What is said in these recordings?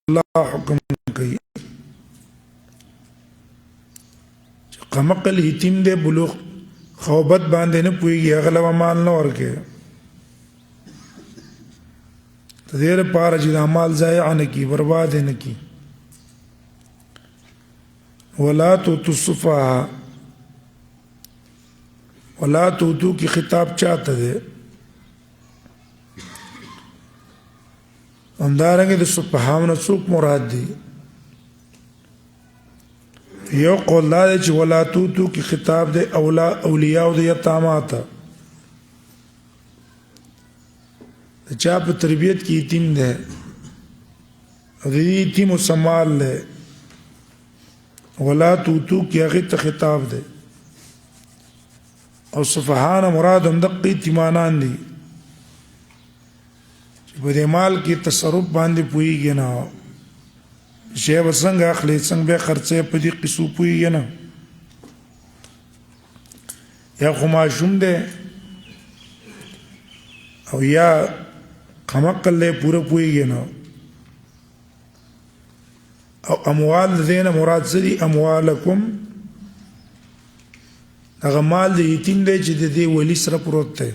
الله حکم کوي قمقل یتیم دے بلوغ خوبت باندې نه پويږي هغه له مال نه ورکه تدیر پار چې د مال ضایع نه کی برباد نه کی ولا تؤتوا السفهاء ولا تؤتوا کی خطاب چاته ده همدارنګه د سفهاء نه څوک مراد دي یو قول دا چې ولا تؤتوا کی خطاب ده اولیاء او د یتامى ته چا په تربیت کې یتیم ده او د یتیم سمال له ولا تؤتوا کی هغه ته خطاب ده او سفهاء مراد هم د یتیمانان دي چې په مال کې تصرف باندې پويږي نه شی وسنګ اخلي څنګه به خرڅه په دې قصو پويږي نه یا خماشوم ده او یا قمقل له پوره پويږي نه او اموال دینه مراد سری اموالکم هغه مال د یتیم دی چې د دې ولی سره پروت دی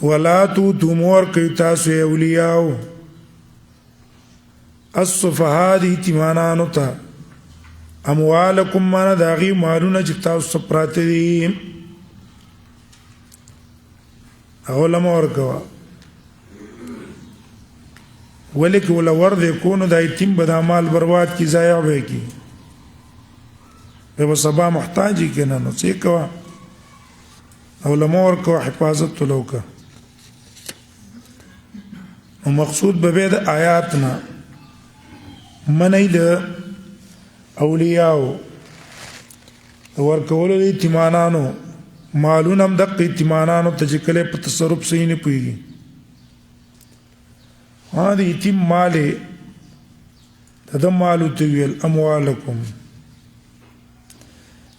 ولا تؤتوا مور کوي تاسو اولیاء السفهاء د یتیمانانو ته اموالکم معنا د هغې مالونه چې تاسو پراته دي هغه له مه ورکوه ولې که وله ور دی کو نو دا یتیم به دا مال برباد کي ضایع به یې کي به سبا محتاج یې که نه نو څه یې کوه او له مه ورکوه حفاظت ته له وکړه نو مقصود به د آیات نه منی د اولیاءو ورکولو د یتیمانانو مالونه هم دقه یتیمانانو ته چې کله په تصرف صحیح نه پوهېږي د یتیم مال د ده مال ورته ویل اموالکم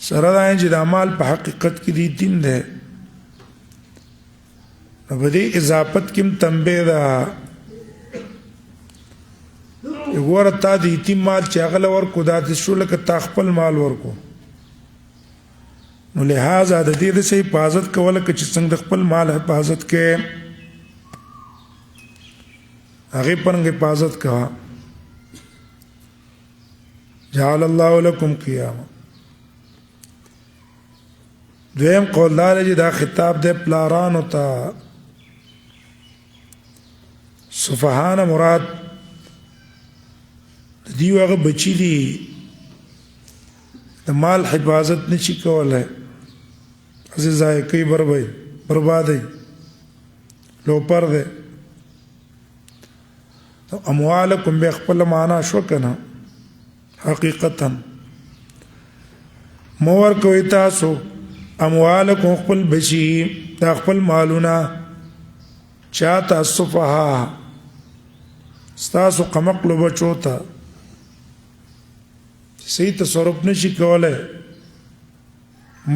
سره دا چې دا مال په حقیقت کې د یتیم دی نو په دې اضافت کې هم تنبیه ده ګوره تا د یتیم مال چې هغه له ورکو دا داسې شو لکه تا خپل مال ورکو نو لہذا د دې داسې حفاظت کوله که چې څنګه د خپل مال حفاظت کې هغې پرنګ حفاظت کوه جعل الله لكم قیاما دویم قول دا دی چې دا خطاب دی پلارانو ته سفهاء مراد دیو هغه بچی دي د مال حفاظت نشي کولای ځکه ځای کوي بربادي لوپر ده اموالکم به خپل معنا شو کنه حقیقتا مور کوي تاسو اموالکم خپل بچی دا خپل مالونه چاته السفهاء ستاسو قمقلو بچو ته صحیح تصرف نشي کولای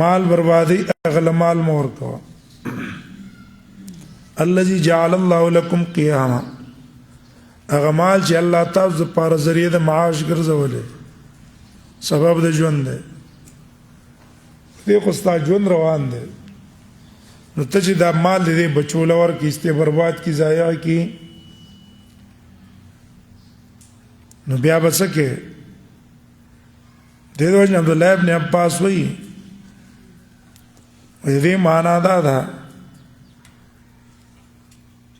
مال بربادي اغل مال مور کو الذي جعل الله لكم قياما اغه مال چې الله تاسو لپاره ذریعہ د معاش ګرځولې سبب د ژوند دی دې خو ستا ژوند روان دی نو ته چې دا مال دې بچو لور کې استه برباد کی ضایع کی نو بیا بسکه دې وجه عبد الله ابن عباس وی دې معنا دا ده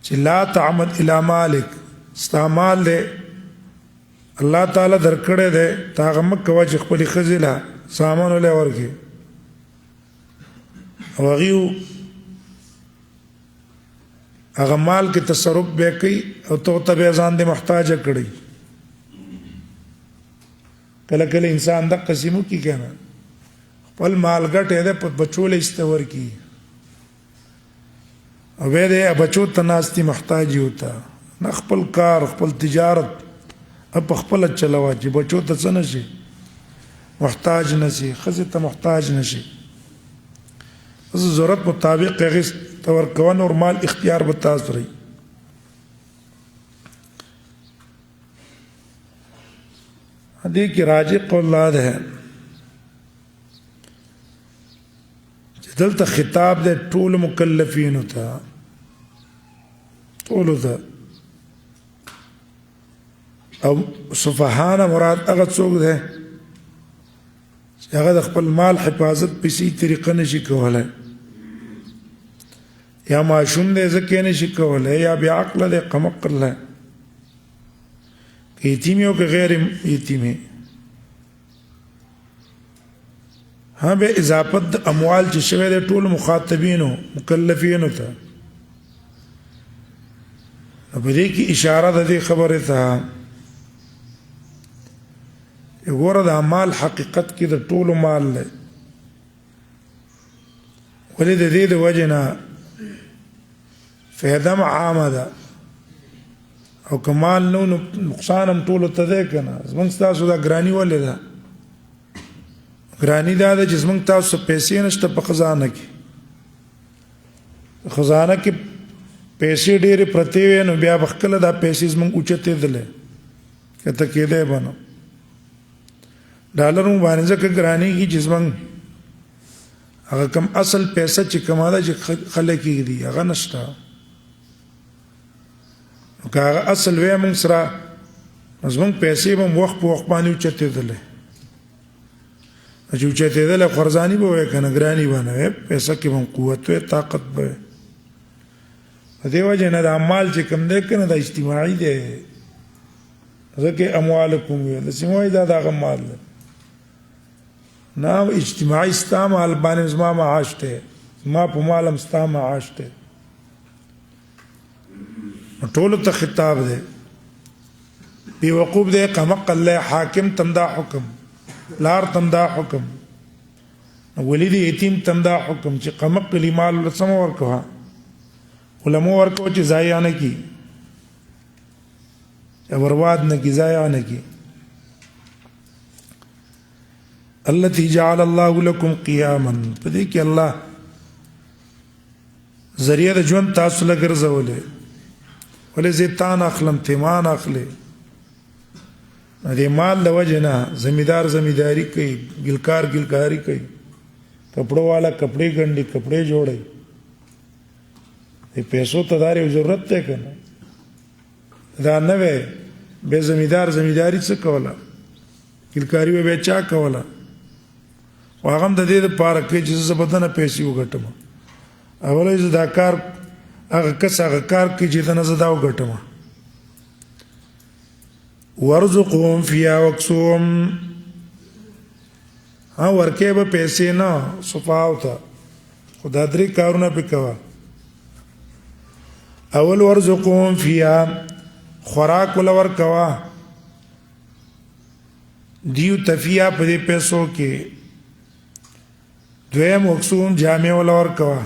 چې لا تعمد الى مالک استعمال دې الله تعالی درکړې دې تاغه مکه وجه خپل خزله سامان له ورګي او غيو هغه مال کې تصرف به کوي او ته به ځان دې محتاج کړی کله کله انسان د قسمو کې کنه خپل مال ګټه دې په بچول استور کی او دې بچو تناستی محتاج ہوتا نه خپل کار خپل تجارت په خپل چلوا چې بچو ته څه نشي محتاج نشي خزه ته محتاج نشي ضرورت مطابق هغه تور کو نورمال اختیار به تاسو لري دې کې راجح قول لا ده چې دلته خطاب د ټول مکلفین ته ټول ته او صفحانه مراد هغه څوک ده چې هغه د خپل مال حفاظت په سي طریقه نشي کولای یا معشوم دې ځکه نشي کولای یا بیا عقل دې قمقل له یتیم یو که غیر یتیم ها به اضافت اموال چې شوه د ټول مخاطبینو مکلفینو ته په دې کې اشاره ده دې خبره ته وګوره د اعمال حقیقت کې د ټول مال له ولې د دې د وجنه فایده عامه ده او کمال نو نقصان هم ټول ته ده کنه زمونږ تاسو دا ګرانی ولې ده ګرانی دا ده چې زمونږ تاسو پیسې نشته په خزانه کې خزانه کې پیسې ډېرې پرتې وي نو بیا بخکله دا پیسې زمونږ اوچتې دلې کته کېدی بنو ډالر باندې ځکه ګرانی کې چې زمونږ هغه کم اصل پیسې چې کماله چې خلک کې دي هغه نشته کاغه اصل وې موږ سره زمونږ پیسې به وخت په وخت باندې اوچتې دلې چې اوچتې دلې خرزاني به وې کنه ګرانی باندې پیسې کې هم قوت او طاقت به دیو جن د اعمال چې کوم ده کنه د اجتماعي ده ځکه اموالکم وي د سیموي دا د مال نه اجتماعي استعمال باندې زما معاش ته ما په مالم ستا معاش ته ټول ته خطاب ده بي وقوب ده قمق الله حاکم تمدا حکم لار تمدا حکم ولید یتیم تمدا حکم چې قمق مال سم ورکوه علماء ورکو چې ضایع نه کی برباد نه کی ضایع نه کی التي جعل الله لكم قياما پدې کې الله ذریعہ د ژوند تاسو لګرځولې ولې زیتان اخلم تیمان اخلي دې مال د وجنه زمیدار زمیداری کوي ګلکار ګلکاری کوي کپڑوں والا کپڑے ګنډي کپڑے جوړي پیسو ته داري ضرورت ته کنه دا نه وي به زمیدار زمیداری څه کوله کلکاری به چا کوله واغم د دې لپاره کې چې زبدنه پیسې وګټم اولې زدا کار هغه کس هغه کار کې چې دنه زدا وګټم ورزقهم فيها وكسوهم ها ورکه به پیسې نه صفاو ته خدا درې کارونه وکوا اول ورزقهم فيها خوراک ولور کوا دیو تفیا په دې پیسو کې دویم مقصوم جامع ولور کوا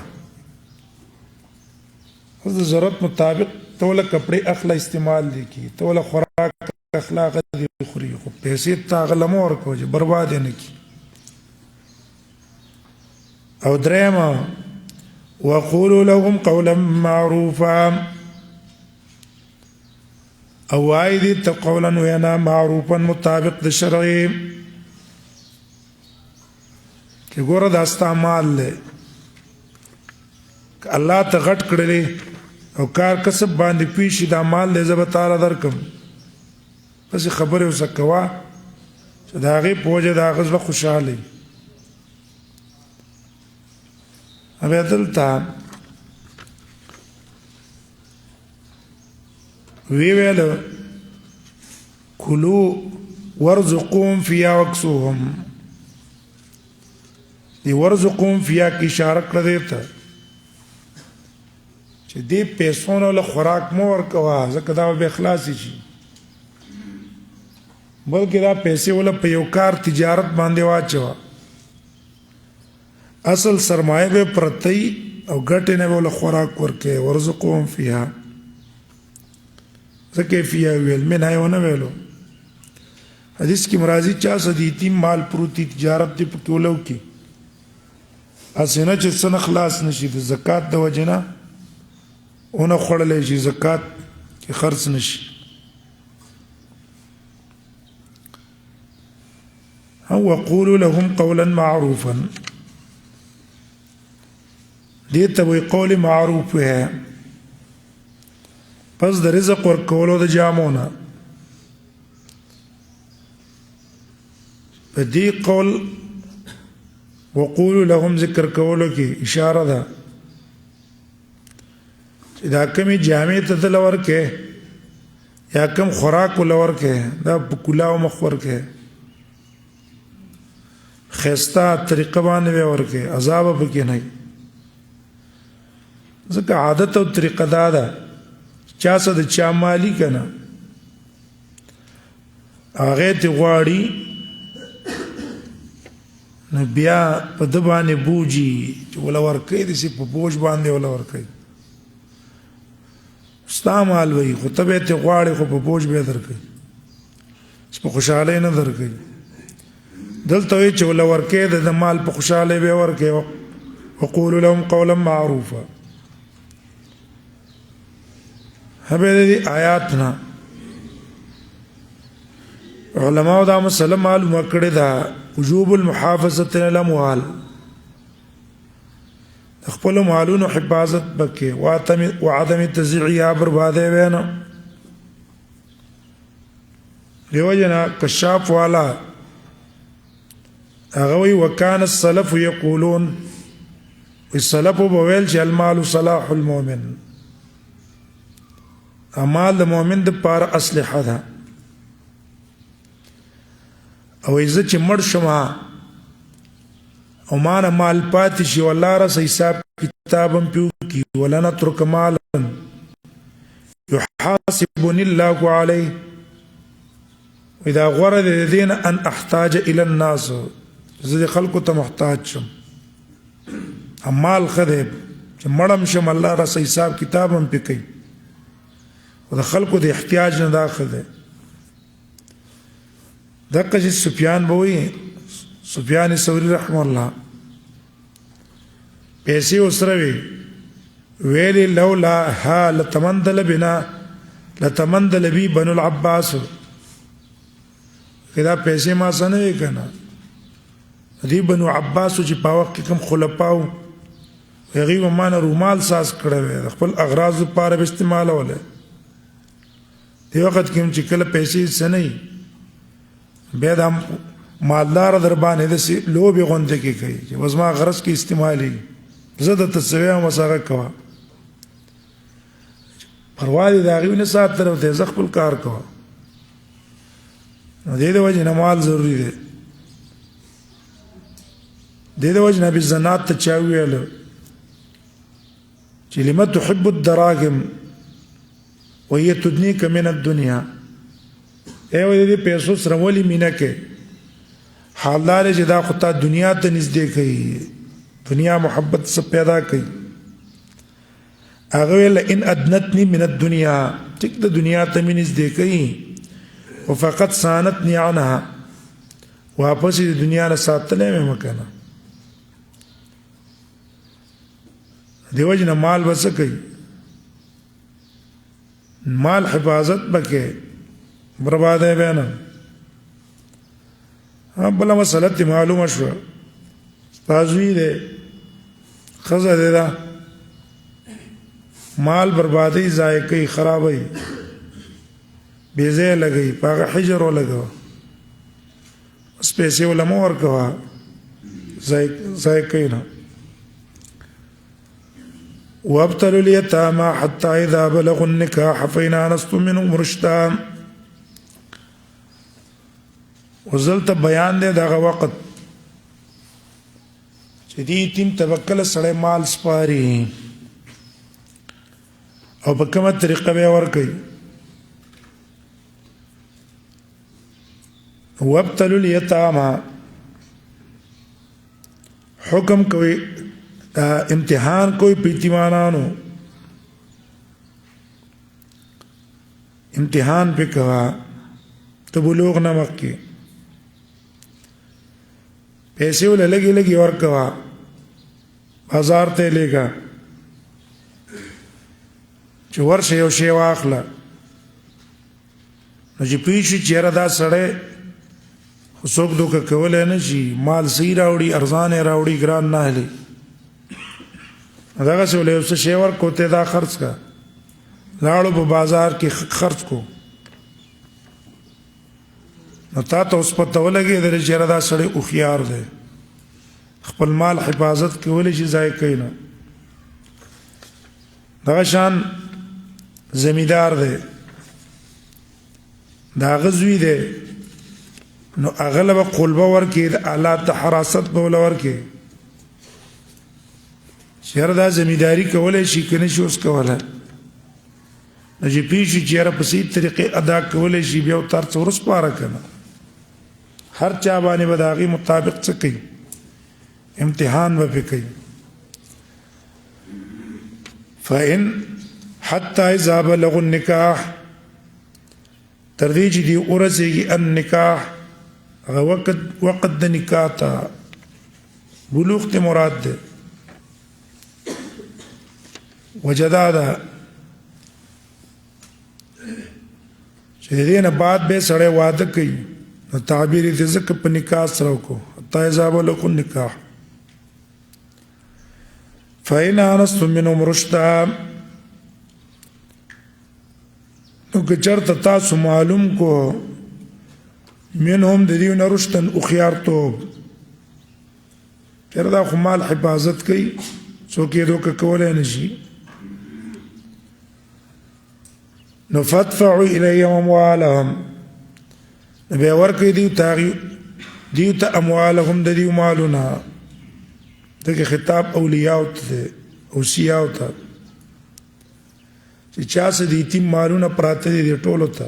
خو ضرورت مطابق توله کپڑے اخلا استعمال دي کی توله خوراک اخلاق دي خوري خو پیسې تاغلم ورکو چې برباد نه کی او دریم وقولوا لهم قولا معروفا او عايدي قولا وينا معروفا مطابق للشرع کہ ګوره دا استعمال له الله ته غټ کړلې او کار کسب باندې پیشي دا مال له زب تعالی درکم پس خبره وسکوا چې دا غي پوجا دا غزله خوشاله ابي دلته ویل کلو ورزقهم فيها وكسوهم دی ورزقهم فيها کی اشاره کړه دیتا چې دې پیسو له خوراک مو ورکوا ځکه دا به اخلاص شي بلکې دا پیسې ول په یو کار تجارت باندې واچوا اصل سرمایه به پرتی او ګټه نه ول خوراک ورکه ورزقهم فيها ځکه فيها ویل من هیونه ویلو حدیث کی مرازی چا صدیتی مال پروتی تجارت دی پکولو کی اسنه چې سن خلاص نشي د زکات د وجنه اون خړلې شي زکات کې خرڅ نشي وقولوا لهم قولا معروفا دیتا وی قول معروف ہے پس د رزق ورکولو د جامونا په دې قول وقولوا لهم ذکر کولو کې اشاره ده چې دا کمی جامې ته دل ورکې یا کم خوراک ول ورکې دا په کلاو مخ ورکې خستا طریقه باندې ورکې عذاب پکې نه ځکه عادت او طریقه دا ده چا څه د چا مالی کنه هغه ته غواړي نو بیا په د باندې بوجي چې ولا ورکې دي چې په بوج باندې ولا ورکې استعمال وي خو ته به ته غواړي خو په بوج به درکې په خوشاله نه درکې دلته وي چې ولا ورکې د مال په خوشاله به ورکې وقولوا لهم قولا معروفا هبه دې آیاتنا علماء دا مسله معلومه کړی دا وجوب المحافظه على الاموال خپل مالونو حفاظت بکې وعدم تزييعها برباده وینا دیو جنا کشاف والا اغوي وكان السلف يقولون السلف بويل چې المال صلاح المؤمن امال د مؤمن د پاره اسلحه ده او عزت چې مړ شمه او مان مال پاتې شي والله را حساب کتابم پیو کی ولا نترك مالا يحاسبني الله عليه واذا غرد الذين ان احتاج الى الناس زه خلق ته محتاج شم امال خذب چې مړم شم الله را حساب کتابم پی کوي او د خلکو د احتیاج نه داخل ده دغه چې سفیان بوي سفیان ثوری رحم الله پیسې وسروي ویلي لولا ها لتمندل بنا لتمندل بي بنو العباس کدا پیسې ما سنوي کنه دی بنو عباس چې په وخت کې کوم خلفاو هغه ومانه رومال ساز کړو خپل اغراض لپاره به استعمال وله دی وخت کې چې کله پیسې سنئ بیا د مالدار در باندې د لوبې غونډه کې کوي چې وزما غرض کې استعمالي زه د تسویه مساغه کوا پروا دي دا غوینه سات طرف ته ز خپل کار کوا نو دې د وجه نه مال ضروری دی دې د وجه نه به زنات ته چا ویل چې لم تحب الدراهم وهي تدنيك من الدنيا ایو دې پیسو سره ولي مینا کې حالدار چې دا خطا دنیا ته نږدې کوي دنیا محبت سے پیدا کوي هغه ول ان ادنتني من الدنيا ټیک د دنیا ته مې نږدې کوي او فقط سانتني عنها واپس د دنیا نه ساتلې مې مکنه دیو جن مال وس کوي مال حفاظت بکې برباد ہے بیانا بلا مسئلہ تی معلوم شو تازوی دے خزہ دے دا مال بربادی ذائقی خرابی بیزے لگئی پاگا حجرو لگو اس پیسے علماء ورکوا ذائقی نا وابتلوا اليتامى حتى إذا بلغوا النكاح فإن آنستم منهم رشدا وزلت بیان دے دغه وخت چې دې تیم توکل سره مال سپاري او په کومه طریقه به ورکړي وابتلوا اليتامى حکم کوي امتحان کوئی پیتیمانانو امتحان پہ کہا تو بلوغ نہ مکی پیسے وہ لگی لگی اور کہا بازار تے لے گا جو ورش یو شی واخلا نو چې پیښ چیرې دا سړی خو څوک دوکه کولی نه شي مال صحیح راوړي ارزان یې راوړي ګران نه اهلي دغسې ولې یو څه شی ورکړو ته دا خرڅ کړه لاړو په بازار کې خرڅ کو نو تا ته اوس پته ولګېدله چې یاره دا سړی هوښیار دی خپل مال حفاظت کولی شي ضایع کوي نه دغه شان زمیندار دی د هغه زوی دی نو هغه له به قلبه ورکړي د آلات د حراست به ورله ورکړي چې یاره دا زمینداري کولی شي که نه شي اوس کولی نو چې پوه شي چې یاره په صحیح طریقې ادا کولی شي بیا ورته هر څه ورسپاره که نه هر چا باندې به د هغې مطابق څه کوي امتحان به پې کوي فإن حتی اذا بلغوا النکاح تر دې چې دی ورسېږي النکاح هغه وقت د نکاح ته بلوغ ته مراد ده وجه دا ده چې د دې نه بعد به سړی واده کوي نو تعبیر یې ځکه په نکاح سره وکړو حتی اذا بلغوا النکاح فإن آنستم منهم رشدا نو که چېرته تاسو معلوم کو منهم د دې نه رشدن هوښیارتوب چېرې دا خو مال حفاظت کوي څوک یې دوکه کولی نه شي نو فادفعوا الیهم اموالهم نو بیا ورکړئ دیو ته اموالهم د دیو مالونه دغه خطاب اولیاء ته اوصیاء ته چې چا څه د یتیم مالونه پراته دي ټولو ته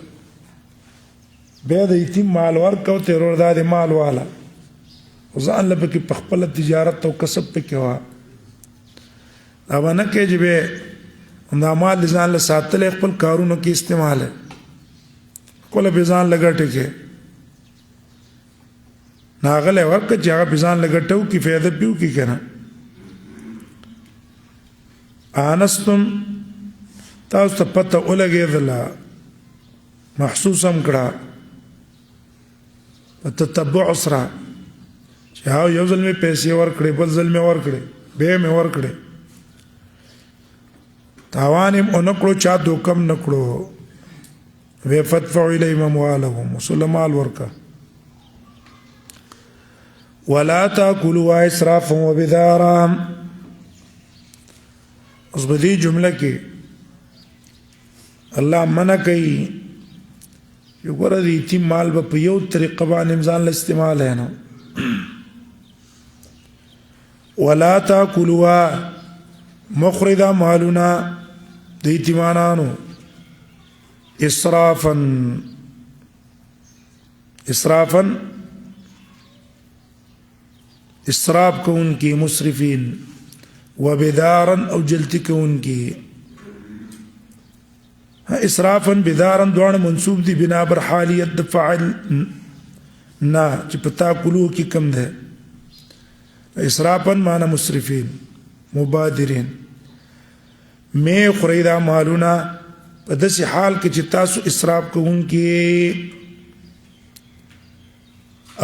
بیا د یتیم مال ورکو ته ورور دا د مال والا ځان له پکې په خپله تجارت او کسب پکې وه دا به نه کوې چې بیا دا مال د ځان له ساتلی خپل کارونو کې استعمال خپله پې ځان له ګټې کې نو هغه له ورکړه چې هغه پې ځان له ګټه وکړي فایده پې وکړي که نه آنستم تاسو ته پته ولګېدله محسوس هم کړه په تتبع سره چې یو ځل مې پیسې ورکړې بل ځل مې ورکړې بیا مې ورکړې تاوان یې ونه کړو چا دوکه هم نه کړو وی فادفعوا الیهم اموالهم وصله مال ورکه ولا تاکلوا اسرافا وبدارا اوس په دې جمله کې الله منع کوي چې ګوره د یتیم مال به په یو طریقه باندې ځان له استعمال نه ولا تاکلوا مخردا مالونه د یتیمانانو اسرافا اسراف کوونکي مسرفین وبدارا او جلتی کوونکي اسرافا بدارا دوان منصوب دي بنا بر حالیت د فاعل نا چې پتا کلو کې کم ده اسرافا معنا مسرفین مبادرین میں خریدا مالونا په داسې حال کې چې تاسو اسراف کوونکي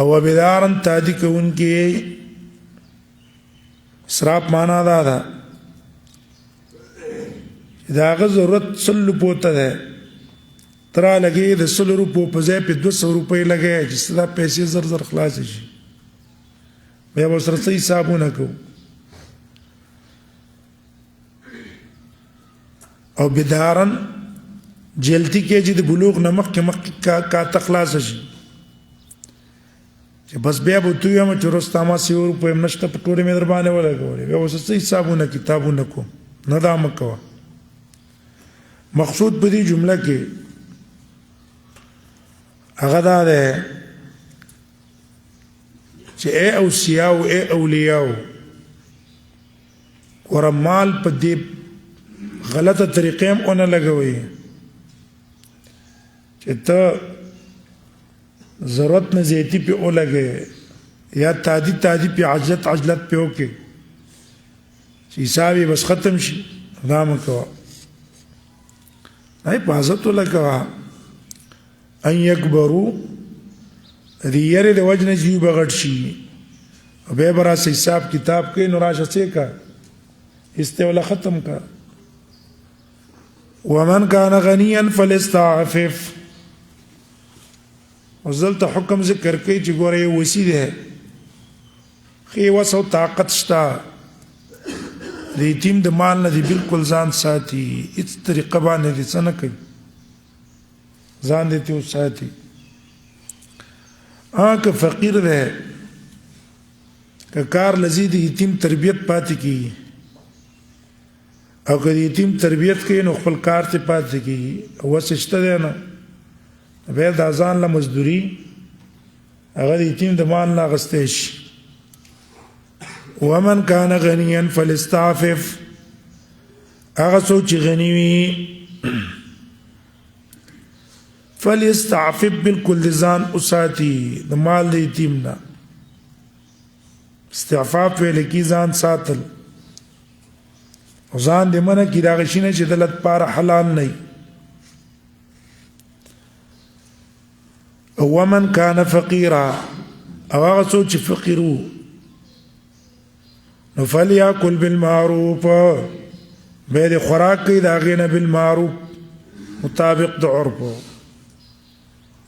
او بدارا تادی کوونکي اسراف معنا دا ده دا هغه ضرورت 100 روپو ته ده ترا لګي د 100 روپو په ځای په 200 روپۍ لګي چې دا پیسې زر زر خلاص شي بیا به سره څه حسابونه کوو او بدارن جلتی کې چې د بلوغ نه مخکې کا تخلاص شي چې بس بیا به تو یم چې رستما 100 روپۍ هم نشته په ټولې مې در باندې ولګولې بیا به څه حسابونه کتابونه کوم نه دا مه کوه مقصود په دې جمله کې هغه دا ده چې اے اوصیاء او اے اولیاء ورمال په دې غلطه طریقې هم اون لګوي چې ته ضرورت نه زیاتی په اولګي یا تادی په عجلت په وکي چې حساب بس ختم شي دا مکو ay حفاظت لکوا ان یکبرو دې یری د وجنه جیو بغټ شي به برا سه حساب کتاب کې نو راشه څه کا استولا ختم کا ومن كان غنيا فليستعفف وزلت حکم ذکر کوي چې ګوره یو وسی ده خې وسو طاقت شتا د یتیم د مال نه دی بالکل ځان ساتي هیڅ طریقه باندې دې څه نه کوي ځان دې ته ساتي که فقیر ده که کار لذید یتیم تربیت پاتې کی او که یتیم تربیت کوي نو خپل کار ته پاتې کی او وسشته ده نه به د ځان له مزدوري هغه یتیم د مال نه غستې شي ومن كان غنيا فليستعفف هغه څوک چې غني وي فليستعفف بالکل ځان اوساتي د مال د یتیم نه استعفاف ویل کی ځان ساتل او ځان دې منه کی دا غشینه چې دلت پار حلال نه ومن كان فقيرا او هغه څوک چې فقیر وو نو فليأكل بالمعروف به د خوراک کوي دا غینه بالمعروف مطابق د عرف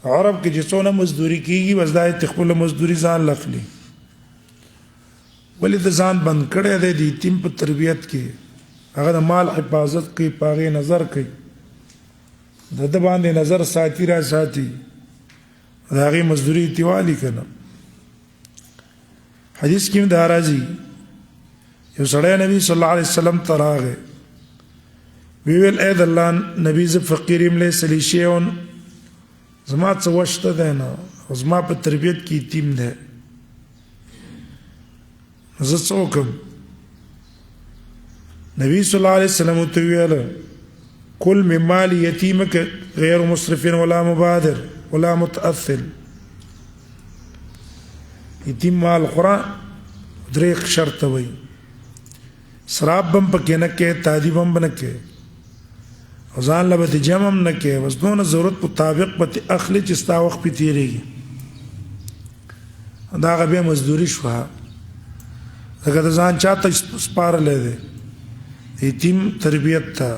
عرب کې چې څونه مزدوري کیږي وزدای تخپل مزدوري ځان لخلی ولې د ځان بند کړي د یتیم په تربیت کې هغه د مال حفاظت کوي پاغه نظر کوي د باندې نظر ساتي را ساتي دا غي مزدوري تیوالی کنه حدیث کې دا راځي یو سړی نبی صلی الله علیه وسلم تراغه ویل اې د الله نبی ز فقیریم له سلی شیون زما څه وشته ده نه زما په تربیت کې یتیم ده زه څوکم نبی صلی الله علیه وسلم ته ویل کل من مال یتیمک غیر مسرف ولا مبادر ولا متأثل یتیم مال قرآن درې شرط وي سراب بم پکې نه کې تادیب هم نه کې او ځان له به جمع نه کې بس دونه ضرورت مطابق به اخلي چې ستا وخت په تیریږي دا غبه مزدوري شو هغه ځان چاته سپارلې ده یتیم تربیت ته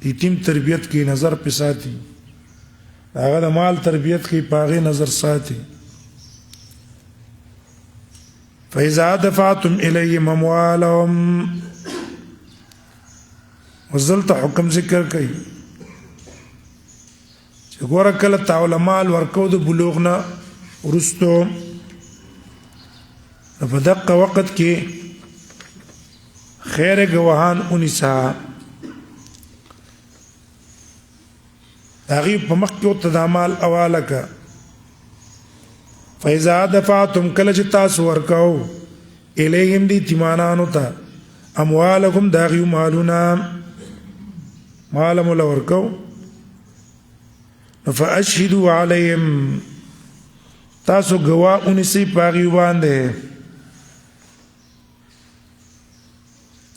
یتیم تربیت کې نظر په ساتي هغه د مال تربیت کې پاغه نظر ساتي فإذا دفعتم إليهم أموالهم وزلت حکم ذکر کوي چې ګوره کله تعالی مال ورکو د بلوغ نه ورستو په دقه وخت کې خیر گواهان انسا هغه په مخ کې ته د مال اواله کا فإذا دفعتم کله چې تاسو ورکاو الیهم دی تیمانانو ته اموالکم داغي مالونا مالم ورکاو فاشهدوا علیهم تاسو گواه انسی پاغي باندې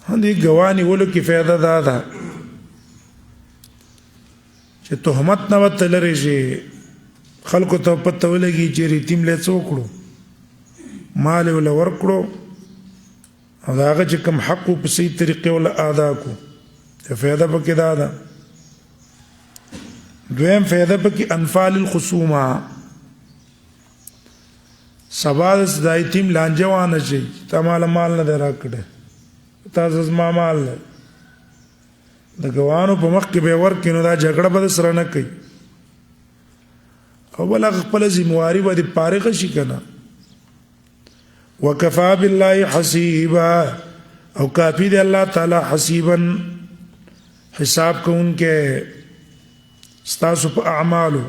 هندي گوانی ولو کې فائدہ ده چې تهمت نه وته لري شي خلکو ته پته ولګي چې ریتیم له څوکړو مال ول ورکړو او هغه چې کوم حق په صحیح طریقې ول ادا کو فائدہ پکې ده دویم فائدہ پکې انفال الخصومه سبا د یتیم لانجوانه شي تمال مال نه راکړه تاسو زما مال د ګوانو په مخ کې به ورکینو دا جګړه به سره نه کوي او بل خپل ذمہواری به فارغ شي کنه وکفا بالله حسیبا او کافی دی الله تعالی حسیبا حساب کوونکې ستاسو په اعمالو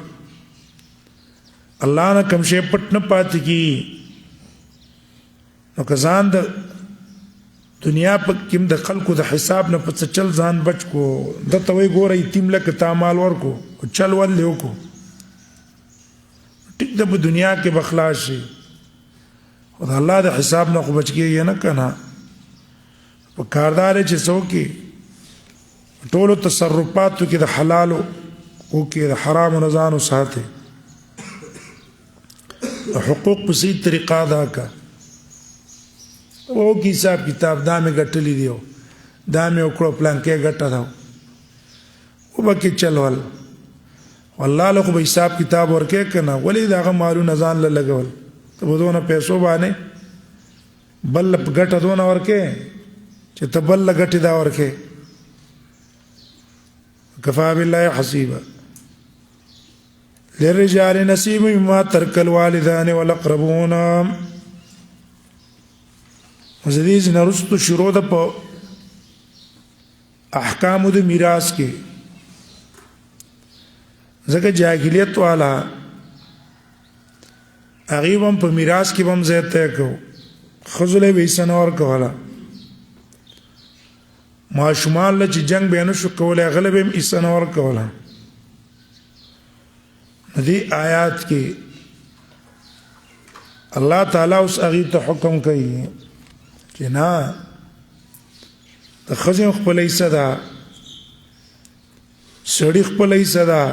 الله نه کوم شی پټ نه پاتې کی نو کزان د دنیا په کوم د خلکو د حساب نه په چل ځان بچ کو د توي ګورې تیم لکه تعامل ورکو او چل ول له کو ټیک د دنیا کې بخلاص شي او د الله د حساب نه خو بچ کېږي نه کنه په کاردار چې څوکي ټولو تصرفاتو کې د حلال او کې د حرام نه ځانو ساتي حقوق په صحیح طریقه ادا کا او کی حساب کتاب دا مې ګټلې دیو دا مې وکړو پلان کې ګټه دا او بکې چلول والله له خو به حساب کتاب ورکې کنه ولې داغه مالو نزان لګول ته ودونه پیسو باندې بل ګټه دونه ورکې چې ته بل ګټه دا ورکې کفا بالله حسیبا للرجال نصيب مما ترك الوالدان والاقربون مزدیز نرستو شروع ده په احکام د میراث کې ځکه جاهلیت والا غریبم په میراث کې بم زیاته کو خذلې به سنور کولا ماشومان له چې جنگ به نه شو کولای غلب هم اسنور کولا دې آیات کې الله تعالی اوس هغه ته حکم کوي چې نه د خزم خپلې صدا سړی خپلې صدا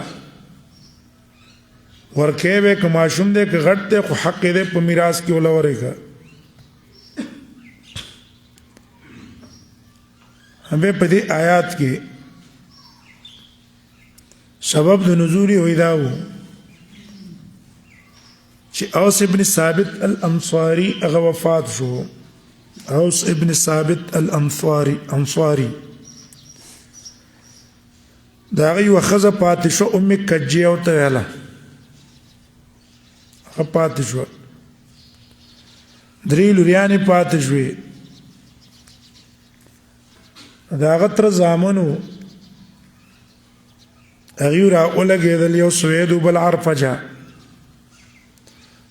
ورکه به کماشوم دې ک غټ ته حق دې په میراث کې ولورېګا هم په دې آیات کې سبب د نزول وې داو چې اوس ابن ثابت الانصاري هغه وفات شو اوس ابن ثابت الانصاري دا غي وخزه پاتې شو ام کجی او ته ویلا پاتې شو درې لوريانې پاتې شوې دا غتر زامنو اغیور اولګېدل یو سوید بل عرفجا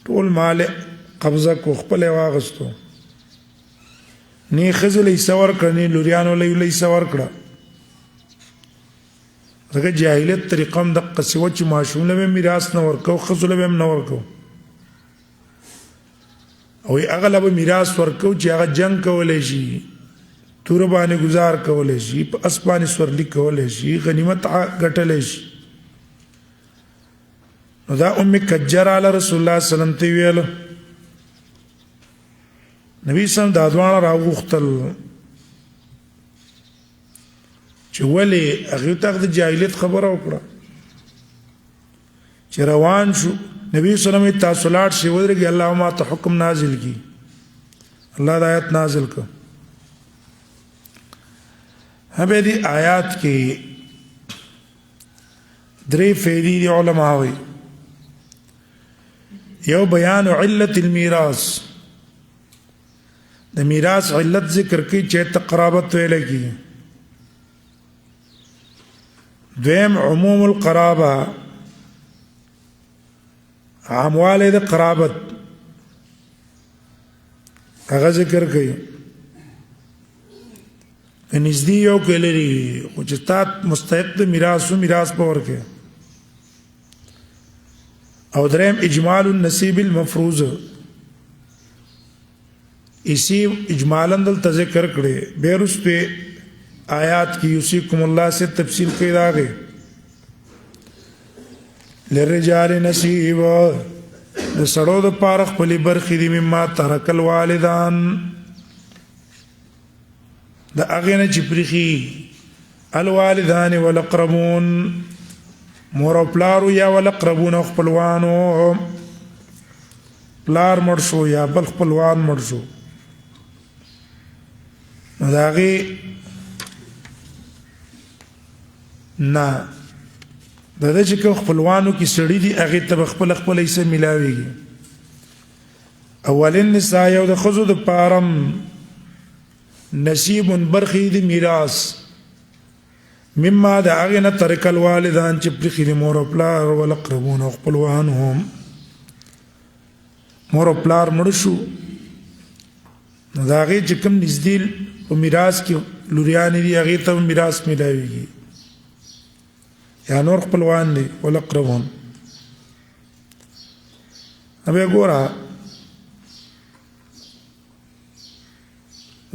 ټول مال قبضه کو خپل واغستو نی خزلې سور کړنی لوريانو لې سور کړه دغه جاهلیت طریقم د قصو چې ماشوم له میراث نه ورکو خزل به نه ورکو او اغلب میراث ورکو چې هغه جنگ کولای شي تور باندې گزار کولای شي په اسبانې سورلی کولای شي غنیمت غټلای شي نو دا ام کجر علی رسول الله صلی الله علیه وسلم ته ویل نبی سم دا دوانه راغختل چې ولی هغه ته د جاهلیت خبره وکړه چې روان شو نبی صلی الله علیه وسلم تاسو لاړ شي ودرګي الله ما ته حکم نازل کی الله د آیت نازل کړ هغه دې آیات کې درې فعلی علماء وي یو بیان علت الميراث د میراث علت ذکر کی چې قرابت ویل کی دویم عموم القرابه عامواله د قرابت هغه ذکر کوي نږدې یو کلري خو چې تات مستحق د میراث په ورکه او دریم اجمال النصیب المفروض اسی اجمالاً دل ذکر کړي بیرسته آیات کی یوسیکم الله سے تفصیل کوي راغی للرجال نصیب د سړو د پاره خپل برخې دي مما ترک الوالدان د اغه چې پرخي الوالدان والاقربون مور او پلار یا والاقربون خپلوانو پلار مرشو یا بل خپلوان مرشو داغي نه د دې چې خپلوانو کې سړی دي هغه ته خپل یې سم ملاويږي اولن نساء یو د خزو د پارم نصیب برخی د میراث مما د هغه نه ترک الوالدان چې پرخي د مور او پلار او الاقربون خپلوان هم مور او پلار مړ شو دا هغه چې کوم نږدې په میراث کې لوريان دي هغه ته میراث ملاويږي یا نور خپلوان دي الاقربون ابي ګورا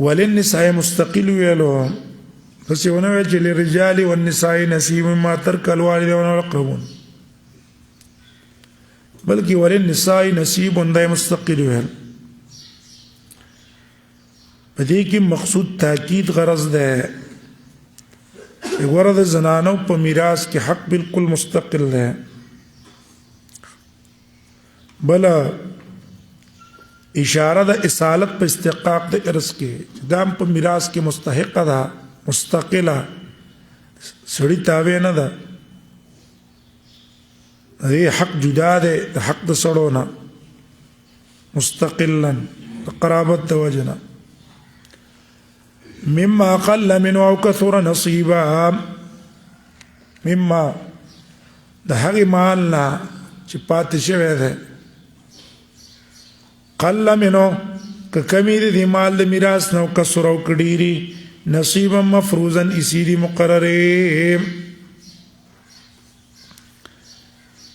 وللنساء مستقل ویلو پس یو نو چې للرجال والنساء نصيب مما ترك الوالدين والاقربون بلکې وللنساء نصیب دی مستقل ویل په دې کې مقصود تاکید غرض ده ورته د زنانو په میراث کې حق بالکل مستقل ده بل اشاره د اصالت په استحقاق د ارث کې دام په میراث کې مستحق ده مستقله سړی تابع نه ده دې حق جدا ده د حق د سړو نه مستقلا قرابت د وجنه مما قل منه او كثر نصيبا مما د هغه مال نه چې پاتې شوی ده قل منه که کمی دې مال د میراث نو کثر او کډيري نصيبا مفروضا اسيري مقرره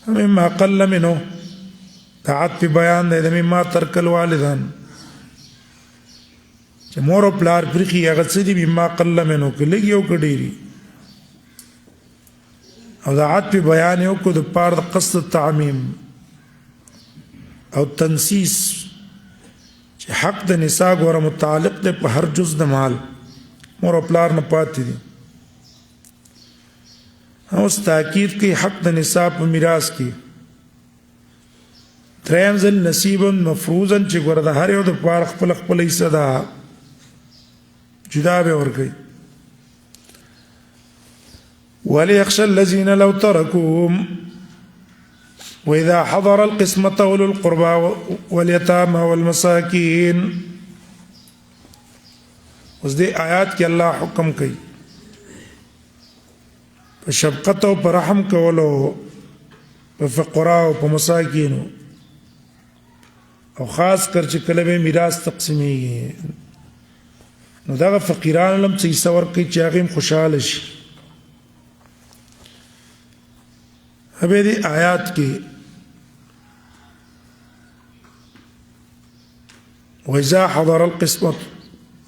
مما قل منه تعت بیان ده مما ترک الوالدان چې مور او پلار پرخي هغه څه دي مما قل منه کې لګي او کډيري او د عطف بیان یو کو د پار د قصد تعمیم او تنسیس چې حق د نساء غوړه متعلق ده په هر جز د مال مور او پلار نه پاتې دي اوس تاکید کوي حق د نساء په میراث کې دریم ځل نصیبا مفروضا چې ګوره د هر یو د پار خپل خپل حصہ ده جدا به ورګي وليخشى الذين لو تركوا واذا حضر القسمة اولو القربى واليتامى والمساكين اوس دې آیات کې الله حکم کوي په شفقت او په رحم کولو په فقراء او په مساکینو او خاص کر چې کله به میراث تقسیمېږي نو دا فقیران لم چې څور کوي چې هغه خوشاله شي هغه دې آیات کې وإذا حضر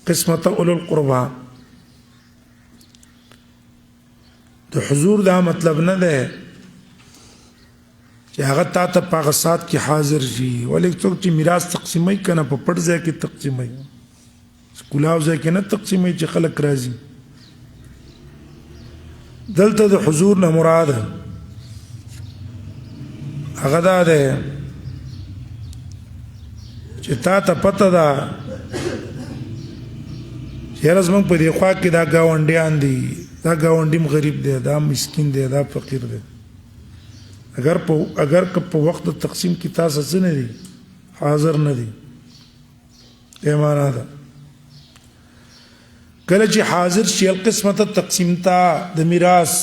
قسمة أولو القربى د حضور دا مطلب نه ده چې هغه ته په غسات کې حاضر شي ولې څوک چې میراث تقسیمي کنه په پټ ځای کې تقسیمي کلاو ځای کې نه تقسیمي چې خلک راځي دلته د حضور نه مراد هغه دا ده چې تا ته پته ده چې رزمن په دې خوا کې دا گاونډیان دي دا گاونډیم غریب دی دا مسکین دی دا فقیر دی اگر په وخت تقسیم کې تاسو څه نه دي حاضر نه دي ایمانه ده کله چې حاضر شي القسمت تقسیم تا د میراث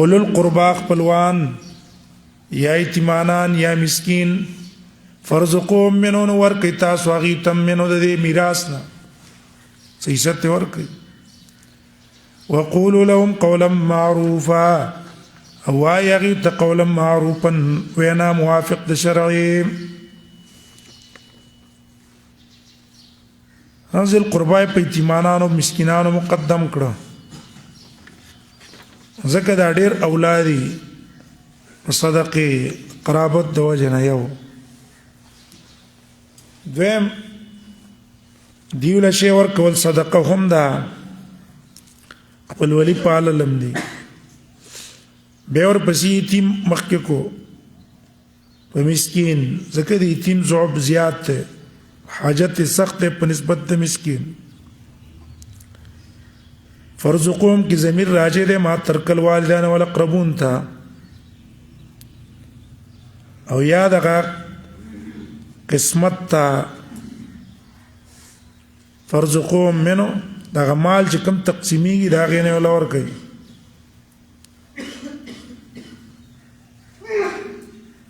اولو القربا خپلوان یا یتیمانان یا مسکین فرزقوم منو ورکی تاسو هغې تم منو د دې میراث نه څه حصه ته ورکړئ وقولوا لهم قولا معروفا او وايي قولا معروفا وينا موافق د شرعي هغه قربای په یتیمانانو مسکینانو مقدم کړه ځکه دا ډېر اولادي صدقه قرابت د وجه نه یو دویم دیوله شی ورکول صدقه هم ده خپل ولی پاله لم دي به ور پسې یتیم مخکې کو په مسکین ځکه د یتیم ضعف زیات ده حاجت سخت په نسبت د مسکین فرزقهم کی ضمیر راجع ده ما ترکل والدان والاقربون تا او یاد هغه قسمت تا فرزقهم منو دا مال چې کوم تقسیمیږي دا غینه ولا ور کوي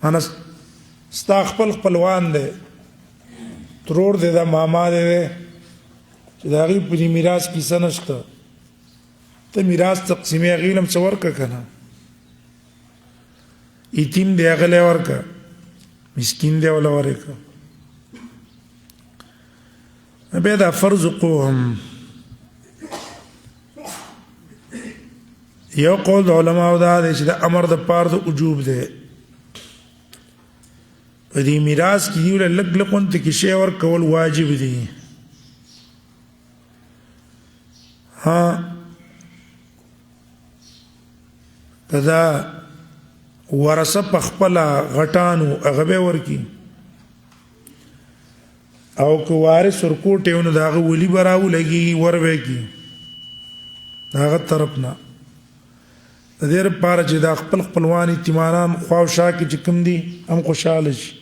انا ستا خپلوان دي ترور دي دا ماما دي چې دا غي په میراث کې سنشته ته میراث تقسیمي غیلم څور کنه یتیم دی غلې ورکا مسکین دی ولا ورکا به دا فرزقهم یو قول علماء دا چې د امر د پاره د وجوب دی په دې میراث کې یو لږ لغونته کې شی ورکول واجب دي. ها کدا ورثه په خپل غټانو هغه به ورکی او کو وارث ورکوټه ونه داغه ولی براو لګي وربه کی داغه طرف نه د دې لپاره چې دا خپل خپلوان ایتمانان خواو شا کې چې کوم دي هم خوشاله شي.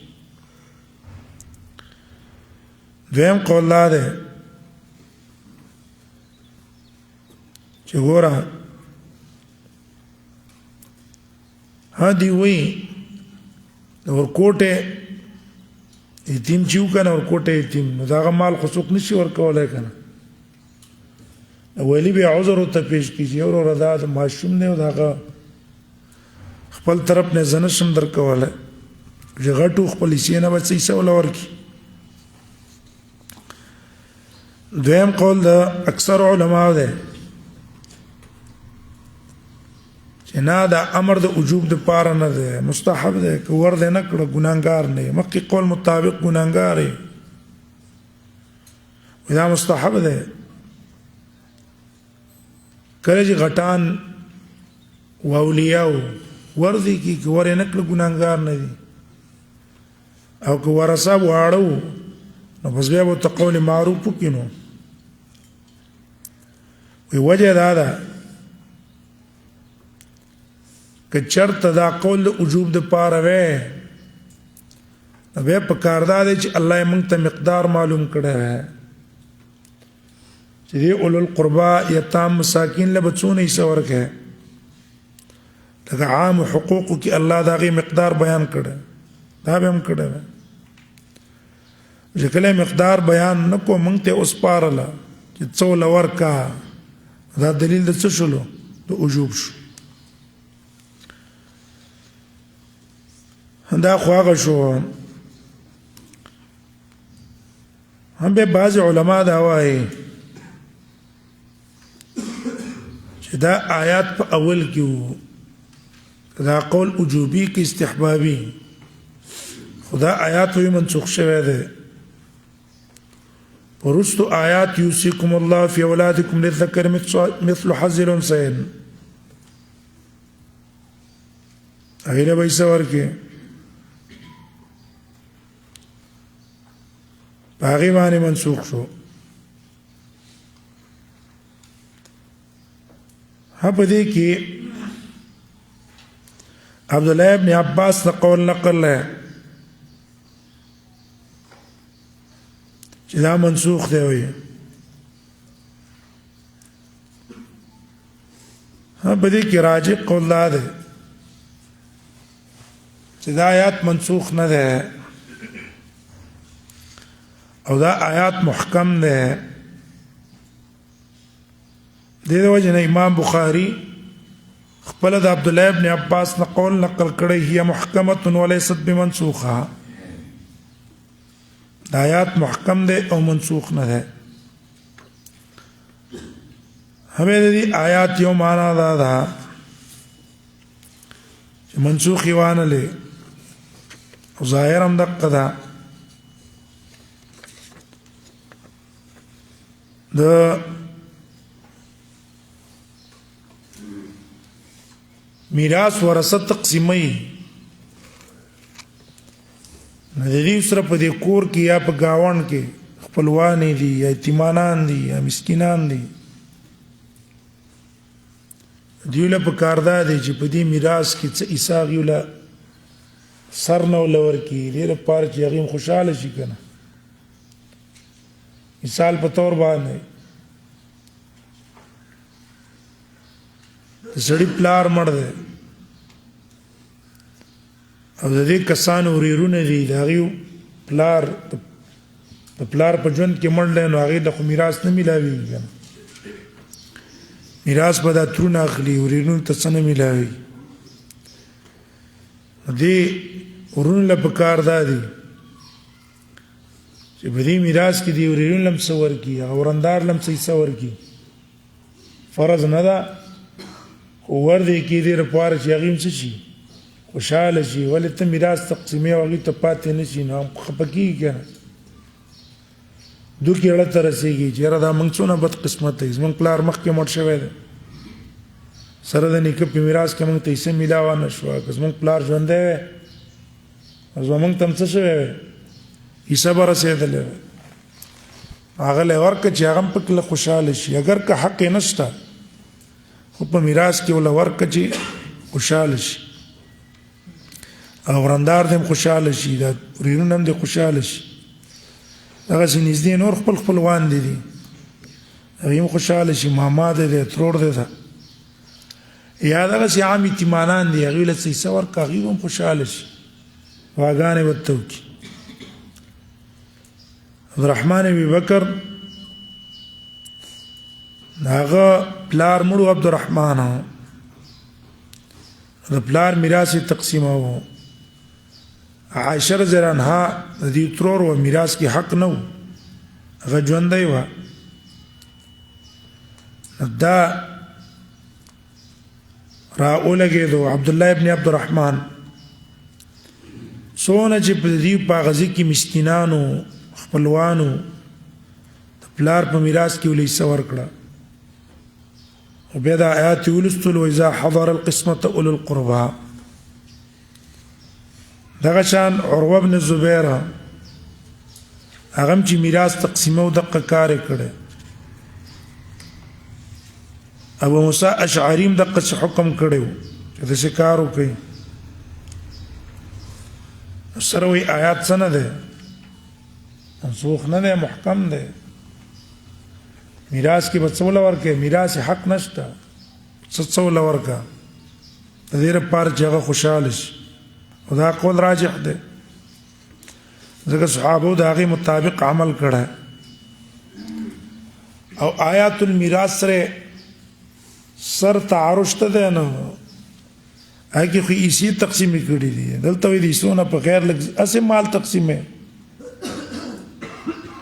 دویم قول لا ده چې ګوره هدي وی ورکوټه یتیم چیو کنه ورکوټه یتیم نو داغه مال خصوص نشي ورکولای کنه ولی به عذر ته پیش کیږي او رضا د معشوم نه داغه خپل طرف نه زنشم درکواله جګټو خپل سینه بچي سوال ورکی. دویم قول د اکثر علما ده چې نه دا امر د وجوب د پاره نه ده مستحب ده که ور ده نه کړه ګناګار نه مکه قول مطابق ګناګار دی دا مستحب ده. کله چې غټان واولیاء ورذي کی ور نه کړه ګناګار نه دي او که ورثه واړو نو بس بیا به تقول معروف وکینو وی وجه دا ده که چرته دا قول د وجوب د پاره وې به په کار دا دی چې الله یې موږ ته مقدار معلوم کړی ہے چې دی اولو القربا یتام مساکین له بچونه یې څه ورکړي لکه عام حقوقو کې الله د هغې مقدار بیان کړی دا به هم کړی دی چې کله مقدار بیان نه کو موږ ته اوس پارله چې څو له ورکه دا دلیل د څه شولو د وجوب شو. دا خو هغه شو هم به بعض علما دا وایي چې دا آیات په اول کې وو دا قول وجوبي کې استحبابي خدا آیات وی منسوخ شوه ده ورستو آیات یوسیکم الله فی اولادکم للذکر مثل حظ الانثیین اغیره بیسا ورکه باقی معنی منسوخ شو. ها پدې کې عبدالله ابن عباس نے قول نقل ہے چې دا منسوخ دی وي. ها پدې کې راجح قول دا دی چې دا آیات منسوخ نه ده او دا آیات محکم ده. دې وجه نه امام بخاری خپل د عبد الله ابن عباس نه قول نقل کړی هي محکمه وليست بمنسوخه دا آیات محکم ده او منسوخ نه ده. همې دې آیات یو معنا دا ده چې منسوخ وانه له ظاهر هم دقه ده د میراث ورثه تقسیمي نه دې سره په دې کور کې یا په گاوند کې خپلوان دي یا یتیمانان دي یا مسکینان دي دیوله په کاردا دي چې په دې میراث کې څه ایساغي ولا سر نو لور کې دې لپاره چې هغه خوشاله شي کنه. مثال په تور باندې زړی پلار مړ دی او د دې کسانو وريرونه دي دا غيو پلار په پلار په ژوند کې مړ دی نو هغه د میراث نه ملاوي میراث به دا ترونه اخلي وريرونه ته څه نه ملاوي دې ورونه له پکار دادي چې په دې میراث کې دی وريرونه لم څور کی اورندار لم څور کی فرض نه ده ور دې کې دې لپاره چې هغه څه شي خوشحاله شي ولې ته میراث تقسیمې او هغې ته پاتې نه شي نو خفه کېږي که نه دوکې اړه ته رسېږي چې یاره دا موږ څونه بد قسمت دی زموږ پلار مخکې مړ شوی دی سره د نیکه په میراث کې موږ ته حصه میلاوه نه شوه که زموږ پلار ژوندی وی او زموږ ته هم څه شوی وی حصه به رسېدلی وی هغه له ورکړه چې هغه هم پکې له خوشحاله شي اگر که حق یې نشته خو په میراث کې ورله ورکړه چې خوشحاله شي او ورندار دې هم خوشحاله شي دا ورېرونه هم دې خوشحاله شي دغسې نږدې نور خپل خپلوان دي هغې هم خوشحاله شي ماما دی دی ترور دی ده یا دغسې عام یتیمانان دي هغوی له څه حصه ورکړه هغوی به هم خوشحاله شي دعاګانې به ورته وکړي عبدالرحمن ابي بکر هغه پلار مړو عبدالرحمن د پلار میراث یې تقسیماوه عایشه رضی الله عنها د دې ترور و میراث کې حق نه و هغه ژوندی وه دا را ولګېدو عبدالله ابن عبدالرحمن څونه چې په دې پاغزي کې مسکینانو خپلوانو د پلار په میراث کې ولې حصه ورکړه او بیا دا آیات ولستلو اذا حضر القسمة اولو القربى دغه شان عروه بن زبیر هغه هم چې میراث تقسیمو دقه کار یې کړی ابو موسی اشعری هم دقه څه حکم کړی و چې داسې کار وکړي سره وایي آیات څه نه دی منسوخ نه دی محکم دی میراث کې به څه وله ورکړې میراث حق نشته څه وله ورکړه د دې لپاره چې هغه خوشحاله شي او دا قول راجح دی ځکه صحابو د هغې مطابق عمل کړی او آیات المیراث سره سر تعارض ته دی نه هغې کې خو ایسي تقسیمې کړي دي دلته وایي د ایسو نه په غیر لږ هسې مال تقسیمې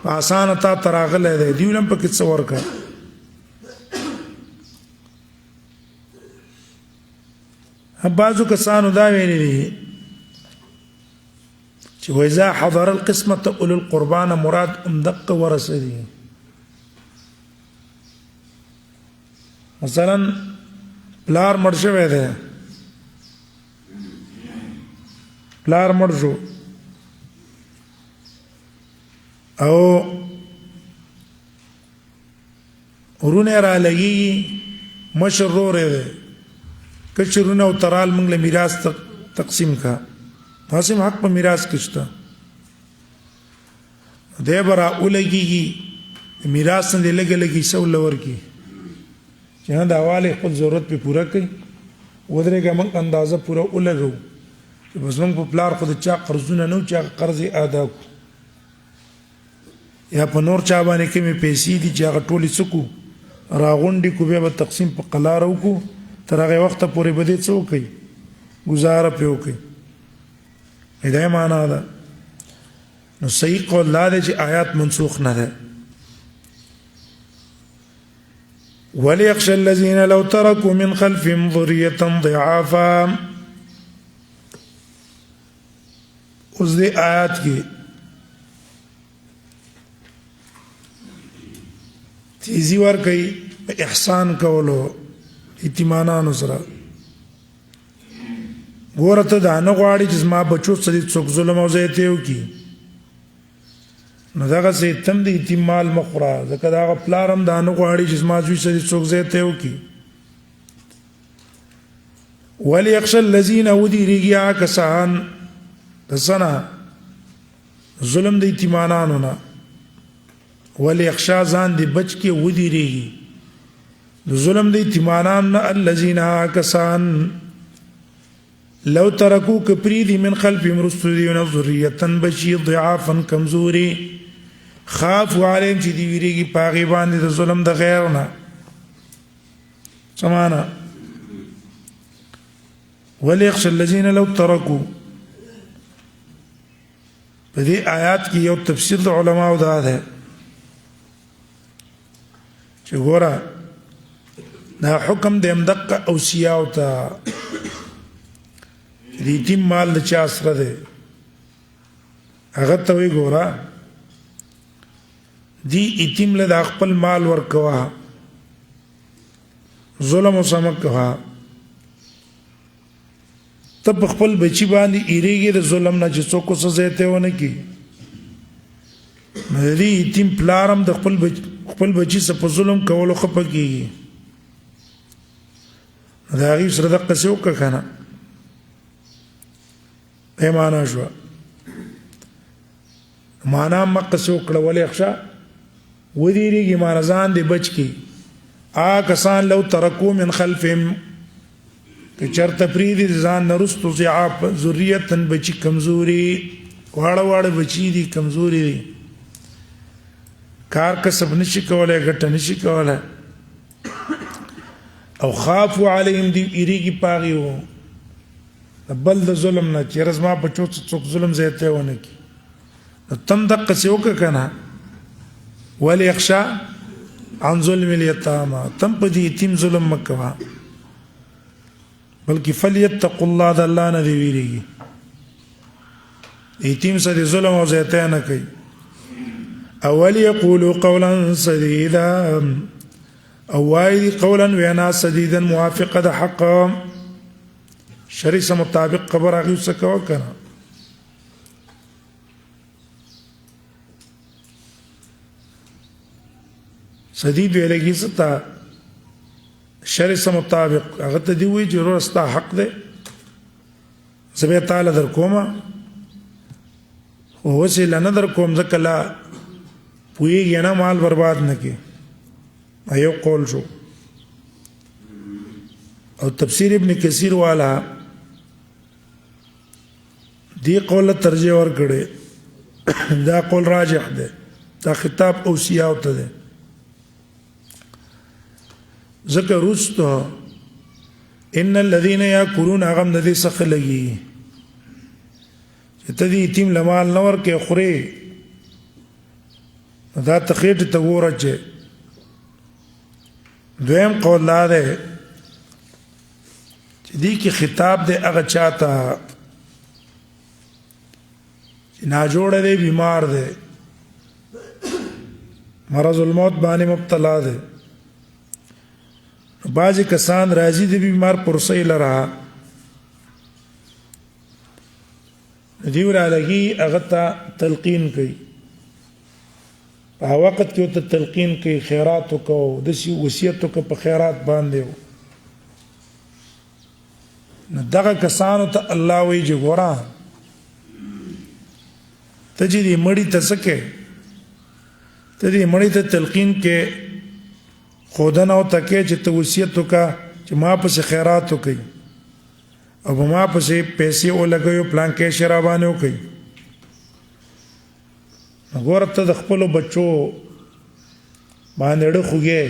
په اسانه تا ته راغلی دی دوی هم پکې څه ورکړه بعضو کسانو دا ویلي دي چې وإذا حضر القسمة اولو القربى نه مراد همدقه ورثه دي مثلا پلار مړ شوی دی پلار مړ شو او ورونه را لګي مشر ورور دی کچرونه او ترال موږ له میراث تقسیم کا قاسم حق په میراث کې شته دی به را ولګېږي میراث نه دی لږه لږې حصه ورله ورکړي چې نه د حوالې خپل ضرورت پې پوره کوي ودرېږه موږ اندازه پوره ولګوو چې بس موږ په پلار خو د چا قرضونه نه و چې هغه قرض یې ادا کړو یا په نور چا باندې کومې پیسې دي چې هغه ټولې څه کړو راغونډې کړو بیا به تقسیم په قلاره وکړو تر هغې وخته پورې به دې څه وکړي ګزاره پې وکړي دا یې معنا ده نو صحیح قول دا دی چې آیات منسوخ نه ده وليخشى الذين لو تركوا من خلفهم ذرية ضعافا اوس دې آیات کې تیزی ورکوي احسان کولو یتیمانانو سره ګوره ته دا نه غواړې چې زما بچو سره څوک ظلم او زیاتې وکړي نو دغسې ته هم د یتیم مال مه خوره ځکه د هغه پلار هم دا نه غواړي چې زما زوی سره څوک زیاتې وکړي وليخشى الذين ودېرېږي هغه کسان د څه نه ظلم د یتیمانانو نه وليخشى ځان دې بچ کې ودېرېږي د ظلم د یتیمانانو نه الذين هغه کسان لو ترکو کپریدی من خلفهم رسولین ذریة بچی ضعافا کمزوری خافوا علیهم چې دی ویریږي پاغي باندې د ظلم د غیر نه سمانا وليخشى الذين لو ترکو په دې آیات کې یو تفسیر د علماو دا ده چې ګوره دا حکم د امدقه اوصیاو ته د یتیم مال د چا سره دی هغه ته وی ګوره دی یتیم له د خپل مال ورکوه ظلم وسم کوه ته په خپل بچی باندې ایریږي د ظلم نه چې څوک څه زیته ونه کی مری یتیم پلارم د خپل بچی سره په ظلم کولو خپه کیږي دا غي سره د قصو کنه پیمانه شو معنا مقصو کړه ولې ښه ودیریږي مارزان دی بچ کی کسان لو ترکو من خلفهم که چرته پریدي ځان نرستو ضعاف ذریتن بچی کمزوري واړه بچی دي کمزوري دي کار کسب نشي کولای ګټه نشي کولای او خافوا علیهم دی ایریږي پاغیو بل د ظلم نه چې رزما بچو څوک ظلم زیاته ونه کی تم دقه څه وک کنه ولی یخشا عن ظلم الیتامى تم په دې یتیم ظلم مکوا بلکې فلیتقوا الله د الله نه دی ویریږي یتیم سره ظلم او زیاته نه کوي اول یقولوا قولا سديدا او وایي قولا وینا سديدا موافقه د حق شریعه مطابق خبر هغه څه کوي کنه سدید ویلګي ستا شریعه مطابق هغه ته دی وی چې ورستا حق ده زبې تعالی در کومه او وسیله نه در کوم ځکه لا پویږي نه مال برباد نه کی ایو قول شو او تفسیر ابن کثیر والا دی قول ترجیح ور کړي دا قول راجح ده دا خطاب اوصیه او ته ده ذکر رستو ان الذين ياكلون غم ندي سخلگی چې تدې یتیم لمال نور کې خوري دا تخیټ ته ورچه دویم قول لا ده چې دې کې خطاب ده هغه چاته چې ناجوړ دی بیمار دی مرض الموت باندې مبتلا دی بعضی کسان راضی دی بیمار پرسې لرا دیور علیه هغه ته تلقین کوي په وخت کې ته تلقین کوي خیرات کو د سی وصیت کو په خیرات باندې نو دغه کسانو ته الله وی جوړا تجدي مړی ته سکه تدې مړی ته تلقین کې خودنه او تکي چې ته وصیت وکا چې ما په خیرات وکي او ما په پیسې ولګیو پلان کې شرابانه وکي وګوره ته د خپل بچو باندې ډه خوږه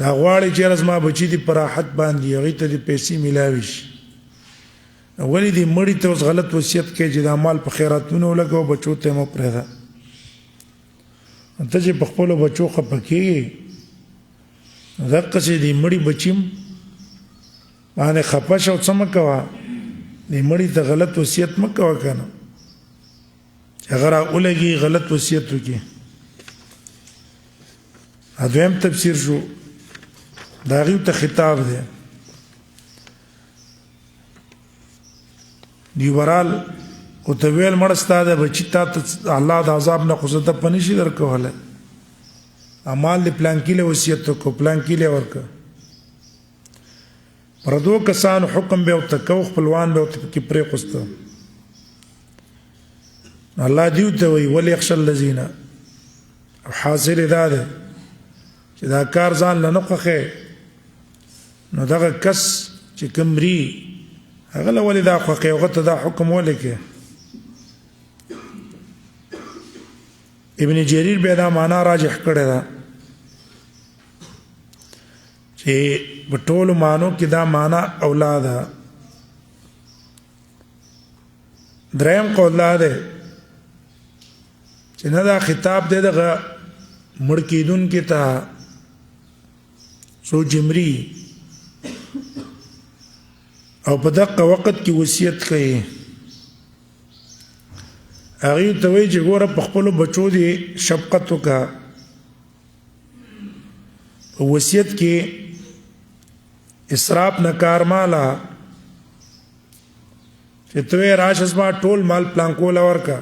دا غواړي چې رزما بچی دی پر راحت باندې هغه ته د پیسې ملاوي شي ولې دې مړی ته اوس غلط وصیت کې چې د مال په خیراتونو لګو بچو ته مو پرېدا ته چې په خپل بچو خپکیږي دغه چې دې مړی بچیم باندې خپش او څه مکوا دې مړی ته غلط وصیت مکوا کنه اگر اولګي غلط وصیت وکي اځم تفسیر شو دا غو ته خطاب دی دیورال او ته ویل مړستا ده بچی تا الله د عذاب نه خصته پنيشي درکوله اعمال دی پلان کې له وصیت کو پلان کې له ورکه پردو کسان حکم به او تکو خپلوان به او کې پرې قسته الله دیو ته وی ولي يخشى الذين حاصل ده چې دا کار ځان لنه خوخه نو دا کس چې کمري هغه ولې دا خوخه او ته دا حکم ولیکه ابن جرير به دا معنا راجح کړی دا چې په ټولو مانو کې دا معنا اولاد دریم قول ده چې نه دا خطاب دی دغه مړ کیدون کې ته سو جمري او په دغه وخت کې وصیت کوي هغه ته وایي چې ګوره په خپل بچو دی شفقت وکړه وصیت کې اسراف نه کار مالا چې ته راشس ما ټول مال پلان کول ورکا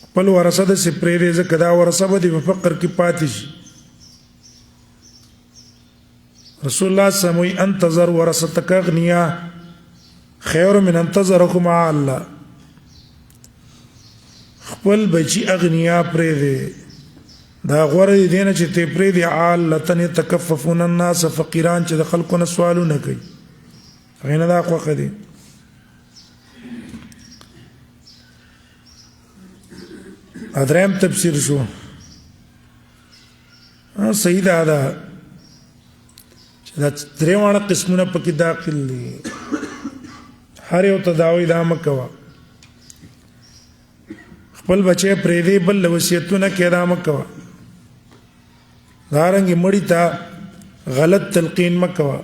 خپل ورثه د سپری دې ځکه دا ورثه به د فقر کې پاتې شي رسول الله سموي انتظر ورثتك اغنياء خير من انتظركم مع الله خپل بچي اغنیا پرې دي دا غوړې دي نه چې ته پرې دي عالتن تکففون الناس فقيران چې د خلکو نه سوالونه کوي غینه دا خوخه دي ادریم تفسیر شو صحیح دا چې دا دریوانه قسمونه پکې داخل دي هر یو تداوی دا مکوا خپل بچي پرې دی بل وصیتونه کې دا مکوا دارنګ مړی ته غلط تلقین مکوا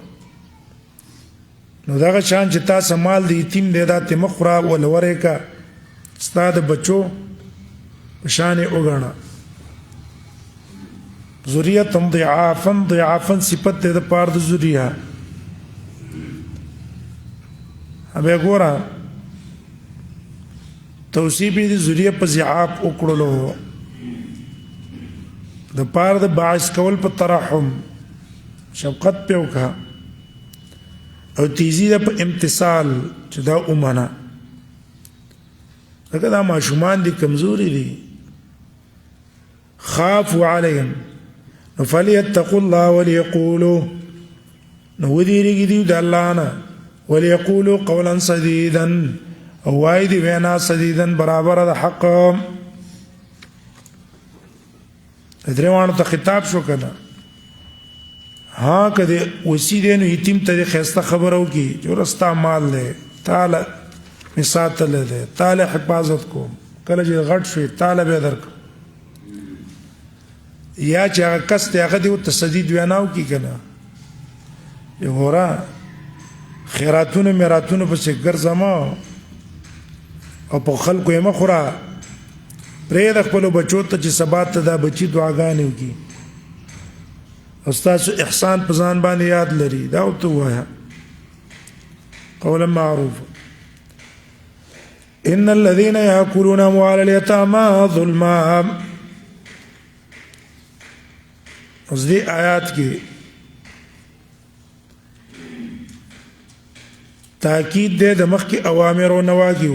نو دا شان چې تاسو مال دی یتیم دی دا ته مخرا ولورې کا استاد بچو شان اوغانا ذریه ضعافا صفت د پار د ذریه ابه ګورا توصیبی د ذریه په ضعاف وکړلو د پار د باعث کول په ترحم شفقت په وکا او تیزی د په امتثال چې دا اومنه دا ماشومان دي کمزوري دي خافوا عليهم فليتقوا الله وليقولوا نوديري دي د الله نه وليقولوا قولا سديدا او وايد وینا سديدا برابر د حق درېوانو ته خطاب شو کنه ها کده وسیدې نو یتیم ته خسته خبرو کی جو رستا مال له تعالی مساتل ده تعالی حفاظت کو کله چې غټ شوی تعالی به درک یا چې هغه کس ته هغه دی تسدید ویناو کی کنه یو ورا خیراتونه میراتونه په څیر زما او په خلکو یې مخورا پرې د خپل بچو ته چې سبات ته دا بچی دعاګانې وکي استاد احسان په ځان باندې یاد لري دا او ته وایا قولا معروف ان الذين ياكلون اموال اليتامى ظلما اوس دې آیات کې تاکید دې د مخ کې اوامر او نواهی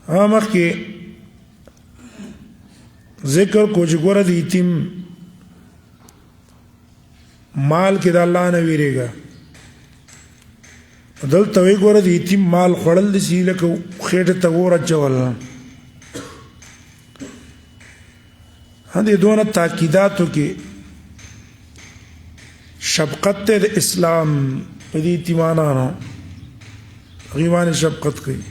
مخ کې ذکر کو چې ګوره د یتیم مال کې د الله نه ویریږي دلته وی ګوره د یتیم مال خړل د سیله کو خېټه ته ور اچول هدي دونه تاکیداتو کې شفقت د اسلام په دې یتیمانو غیوان شفقت کوي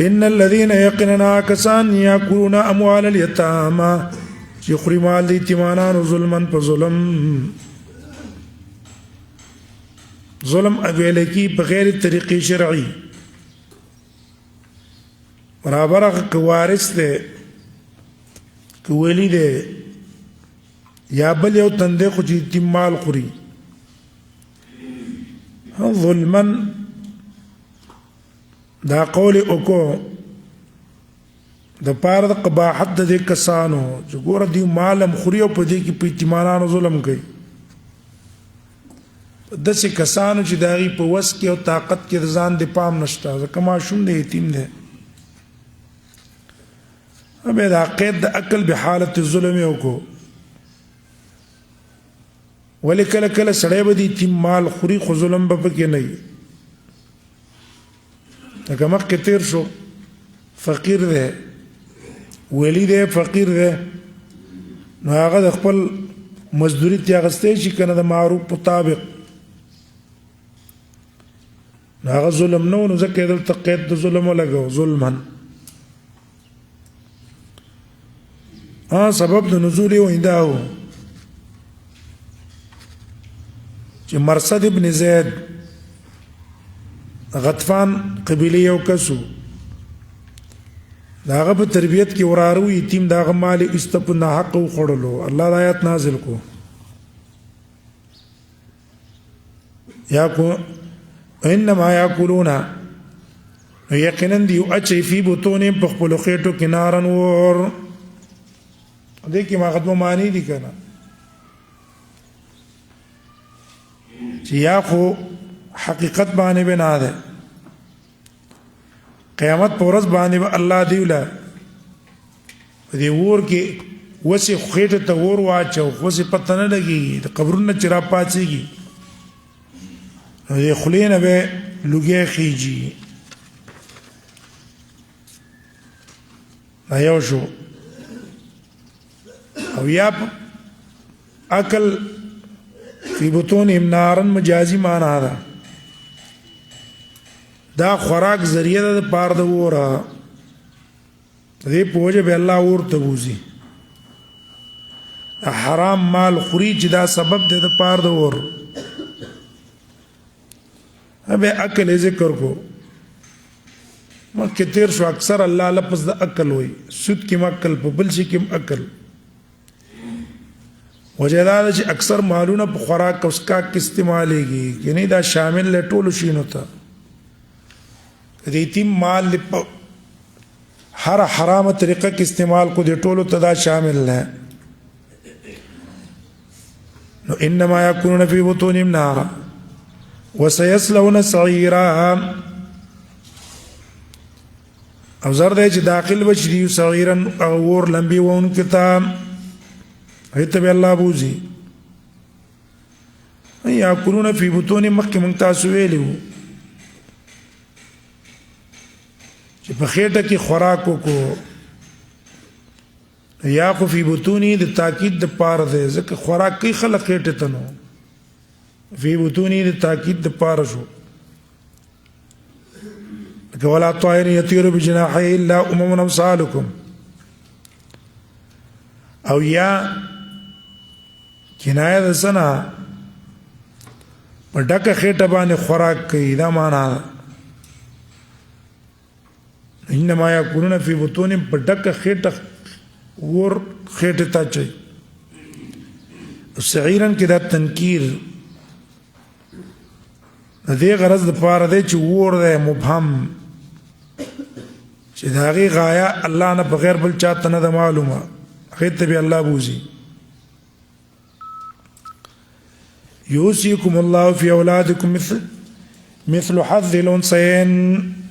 ان الذين يقننا كسان ياكلون اموال اليتامى يخري مال اليتيمان ظلما فظلم ظلم اغیل کی بغیر طریقې شرعي برابر کوارث ده کولی ده یا بل یو تنده خو چې مال خوري ظلما دا قول اوکو د پاره د قباحت د کسانو چې ګور دی مالم خوري او په دې کې په یتیمانو ظلم کوي د څه کسانو چې داغي په وس کې او طاقت کې ځان د پام نشته ځکه ما شوم دی یتیم دی ابه دا قید د عقل به حالت الظلم یو کو ولکل کله سړی به دی یتیم مال خوري خو ظلم به پکې نه وي لکه مخکې تیر شو فقیر دی ولی دی فقیر دی نو هغه د خپل مزدوري ته اغستې شي کنه د معروف مطابق هغه ظلم نو ځکه دلته قید د ظلم ولګو ظلما سبب د نزول و انداو چې مرصد ابن زید غطفان قبیله یو کسو داغه په تربیت کې ورارو یتیم داغه مال استپ نه حق خوړلو الله د آیات نازل کو یا کو انما یاکلون یقینا دی اچي فی بطونهم په خپل خېټو کې نارن ور دې کې ما خدمه معنی دي کنه چې یا خو حقیقت باندې بنا ده قیامت پر ورځ باندې الله دی ولا دې ور کې وسه خېټه ته ور واچو وسه پته نه لګي د قبرونو چر پاتېږي دې خلینه به لږه خيږي ایو شو او یا عقل فی بطونهم نارن مجازی معنا ده دا خوراک ذریعہ د پاره د وره دې پوجا به الله ورته وزي حرام مال خوري چې دا سبب دی د پاره د ور ابه عقل ذکر کو مکه تیر شو اکثر الله لفظ د عقل وای سود کې عقل په بل شي کې عقل وجداد چې اکثر مالونه په خوراک او اسکا کې استعمالېږي یعنی دا شامل له ټولو شینو ته د یتیم مال هر حرامه طریقه کې استعمال کو دي ټولو ته دا شامل نه نو انما يكونون في بطونهم نارا وسيصلون سعيرا او زر دې چې داخل بشي سعيرا او ور لمبي وون کتاب ایت به الله بوزي ياكلون في بطونهم مخکې مونږ تاسو ویلو چې په خېټه کې خوراک وکړو یا خو فی بطونی د تاکید د پاره ده ځکه خوراک کې خلق خېټه ته نو فی بطونی د تاکید د پاره شو ولا طائر يطير بجناحيه الا امثالكم او یا کنایه د سنا په ډکه خېټه باندې خوراک کوي دا معنا انما يكونون في بطونهم بدك خيټه ور خېټه تا چي سعيرا كده تنكير دې غرض د پاره دی چې ور ده مبهم چې داغي غایا الله نه بغیر بل چاته نه معلومه خېټه به الله بوزي يوصيكم الله في اولادكم مثل حظ الانثيين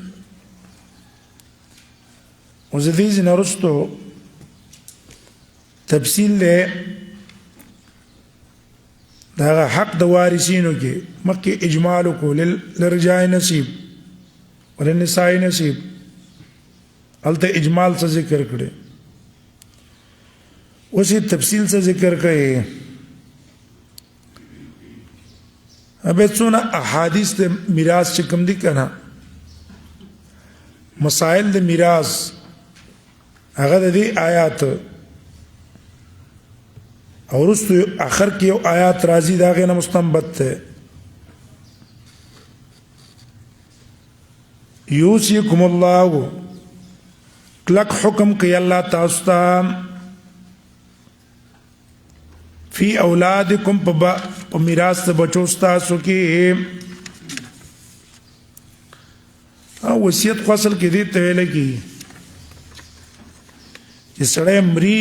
وزديز نرستو تفصیل له دا حق د وارثینو کې مکه اجمال کو للرجال نصیب وللنساء نصیب الته اجمال څه ذکر کړي اوسې تفصیل څه ذکر کړي ابه څونه احادیث د میراث چې کوم دي کنه مسائل د میراث هغه د دې آیات او رستو اخر کې یو آیات راځي دا غنه مستنبت ده یوصیکم الله کلک حکم کوي الله تاسو ته فی اولادکم په میراث د بچو تاسو کې او وصیت خو اصل کې دې ته ویل کی چې سړی مري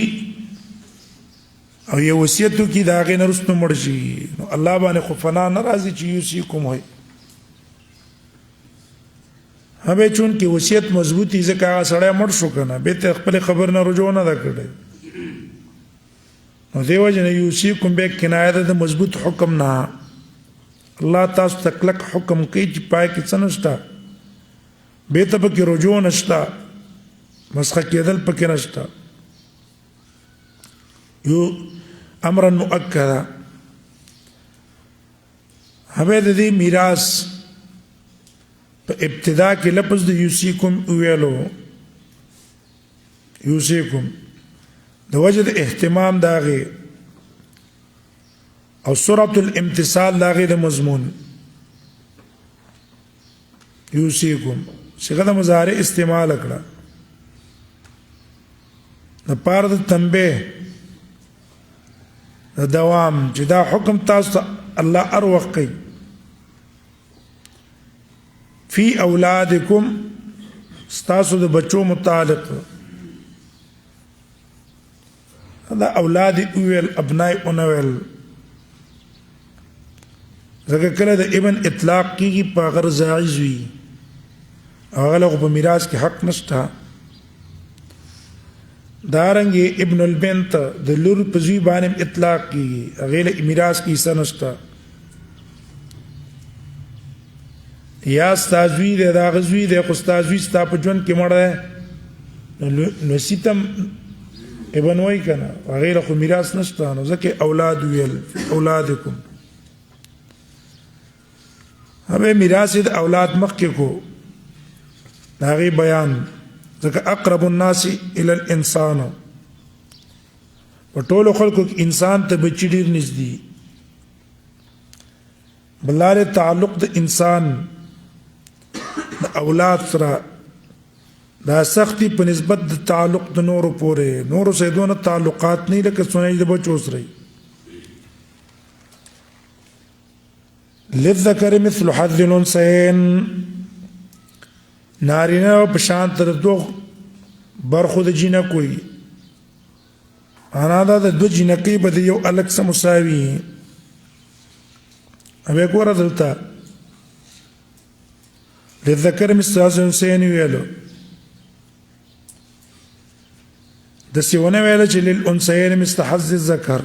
او یو وصیت کی دا غي نرستو مرشي نو الله باندې خو فنا ناراضي چې یوصیکم وي هغه چون کې وصیت مضبوطی ځکه سړی مړ شو کنه به ته خپل خبر نه رجوع نه کړي نو دیو جن یوصیکم به کنایه د مضبوط حکم نه الله تاسو تکلک حکم کوي چې پای کې څه نشته به ته پکې رجوع نشته مسخه کېدل پکې نشته یو امر مؤکد هغه د دې میراث په ابتدا کې لفظ د یوصیکم ویلو یوصیکم د وجد اهتمام داغه او سورة الامتثال داغه د مضمون یوسیکم صيغه د مضارع استعمال کړه د پاره د تنبیه د دوام چې دا حکم تاسو الله ار وخت کوي فی اولادکم ستاسو د بچو متعلق دا اولاد اویل ابناء اونویل زکه کله د ابن اطلاق کیږي په غیر زائز وي هغه له په میراث کې حق نشته دارنګي ابن البنت د لور په ځای باندې اطلاق کیږي هغه له میراث کې حصہ نشته یا استاذوی د دا غزوی د استاذوی ستا په ژوند کې مړ نو سیتم ابن وای کنه هغه له میراث نشته نو ځکه اولاد ویل اولادکم هغه میراث د اولاد مخکې کو هغه بیان ځکه اقرب الناس الى الانسان په ټولو خلکو کې انسان ته بچی ډیر نږدې بلاره تعلق د انسان د اولاد سره دا سختی په نسبت د تعلق د نورو پورې نورو سره دونه تعلقات نه لکه څنګه د بچو سره للذکر مثل حظ الانثیین نارینه په شان تر دوه برخو د جنکوي انا دا د دوه جنکی په یو الګ سم مساوي اوبه ګوره دلته للذکر مثل حظ الانثیین ویلو د سیونه ویل چې للانثیین مثل حظ الذکر